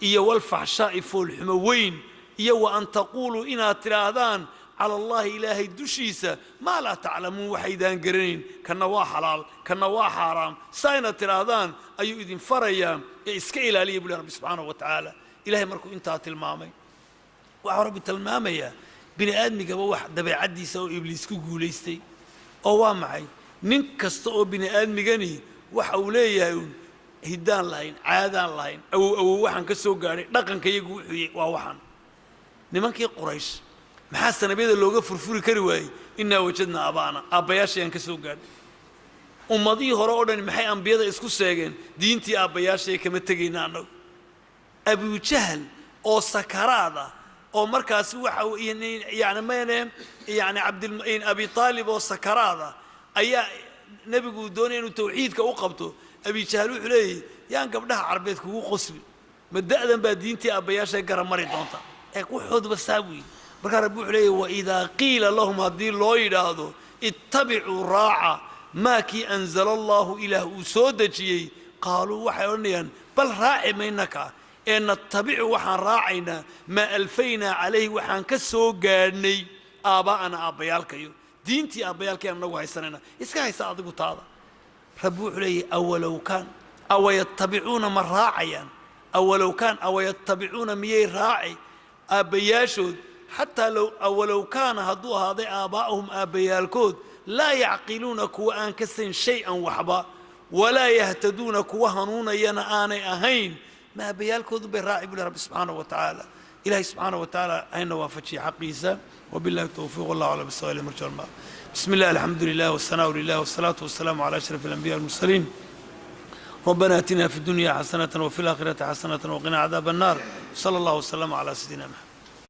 Speaker 1: إيا والفحشاء فول حموين إيا وأن تقولوا إنا تراذان على الله إلهي دشيسة ما لا تعلمون وحيدان قرنين كنوا حلال كنوا حرام ساينا تراذان أيو إذن فريا إسكا إلى لي رب سبحانه وتعالى إلهي مركو إنتهت المامي وعربت المامي بني آدمي قبا واحد دبي عدي سو إبليس كو قوليستي أو معي نين كستو بني آدمي قاني وحوليه هدان لهين عادان لهين أو وحن كسو قاري لقن كي يقول ووحن نمانكي قريش محاسة نبيذا اللوغة فرفوري كريواي إنا وجدنا أبانا أباياشي ينكسو قاري ومضي هرودن محي أنبياء اسكو سيغين دينتي أباياشي كمتقينا عنو أبو جهل أو سكرادا أو مركز وحو يعني ما يعني أبي طالب أو سكرادا أي نبي دوني إنه توحيد كوقبته أبي جهل وحلي يعني قبلها عربيتك هو قصبي مدة بدينتي أبياشة كرمري دونتا أكو حد بساوي بركب عليه وإذا قيل لهم هذه اللويد هذا اتبعوا راعة ما كي أنزل الله إله أسودجي قالوا وحيونيا بل راعي منك إن نتبع وحن راعينا ما ألفينا عليه وحن كسو قاني آباءنا أبيالك دينتي أبيالك أنا وهي سننا إسكا يساعدك هذا ربو عليه أولو كان أو يتبعون من راعيا أولو كان أو يتبعون مي راعي أبياشود حتى لو كان هدو هذا آباءهم أبيالكود لا يعقلون كوا أنكسن شيئا وحبا ولا يهتدون كوا هنون ينا آني أهين ما بيالكود بالراعي رب سبحانه وتعالى إلهي سبحانه وتعالى أين وافتشي حقيسة وبالله التوفيق والله على بالسؤال مرجع الماء بسم الله الحمد لله والثناء لله والصلاة والسلام على أشرف الأنبياء والمرسلين ربنا آتنا في الدنيا حسنة وفي الآخرة حسنة وقنا عذاب النار صلى الله وسلم على سيدنا محمد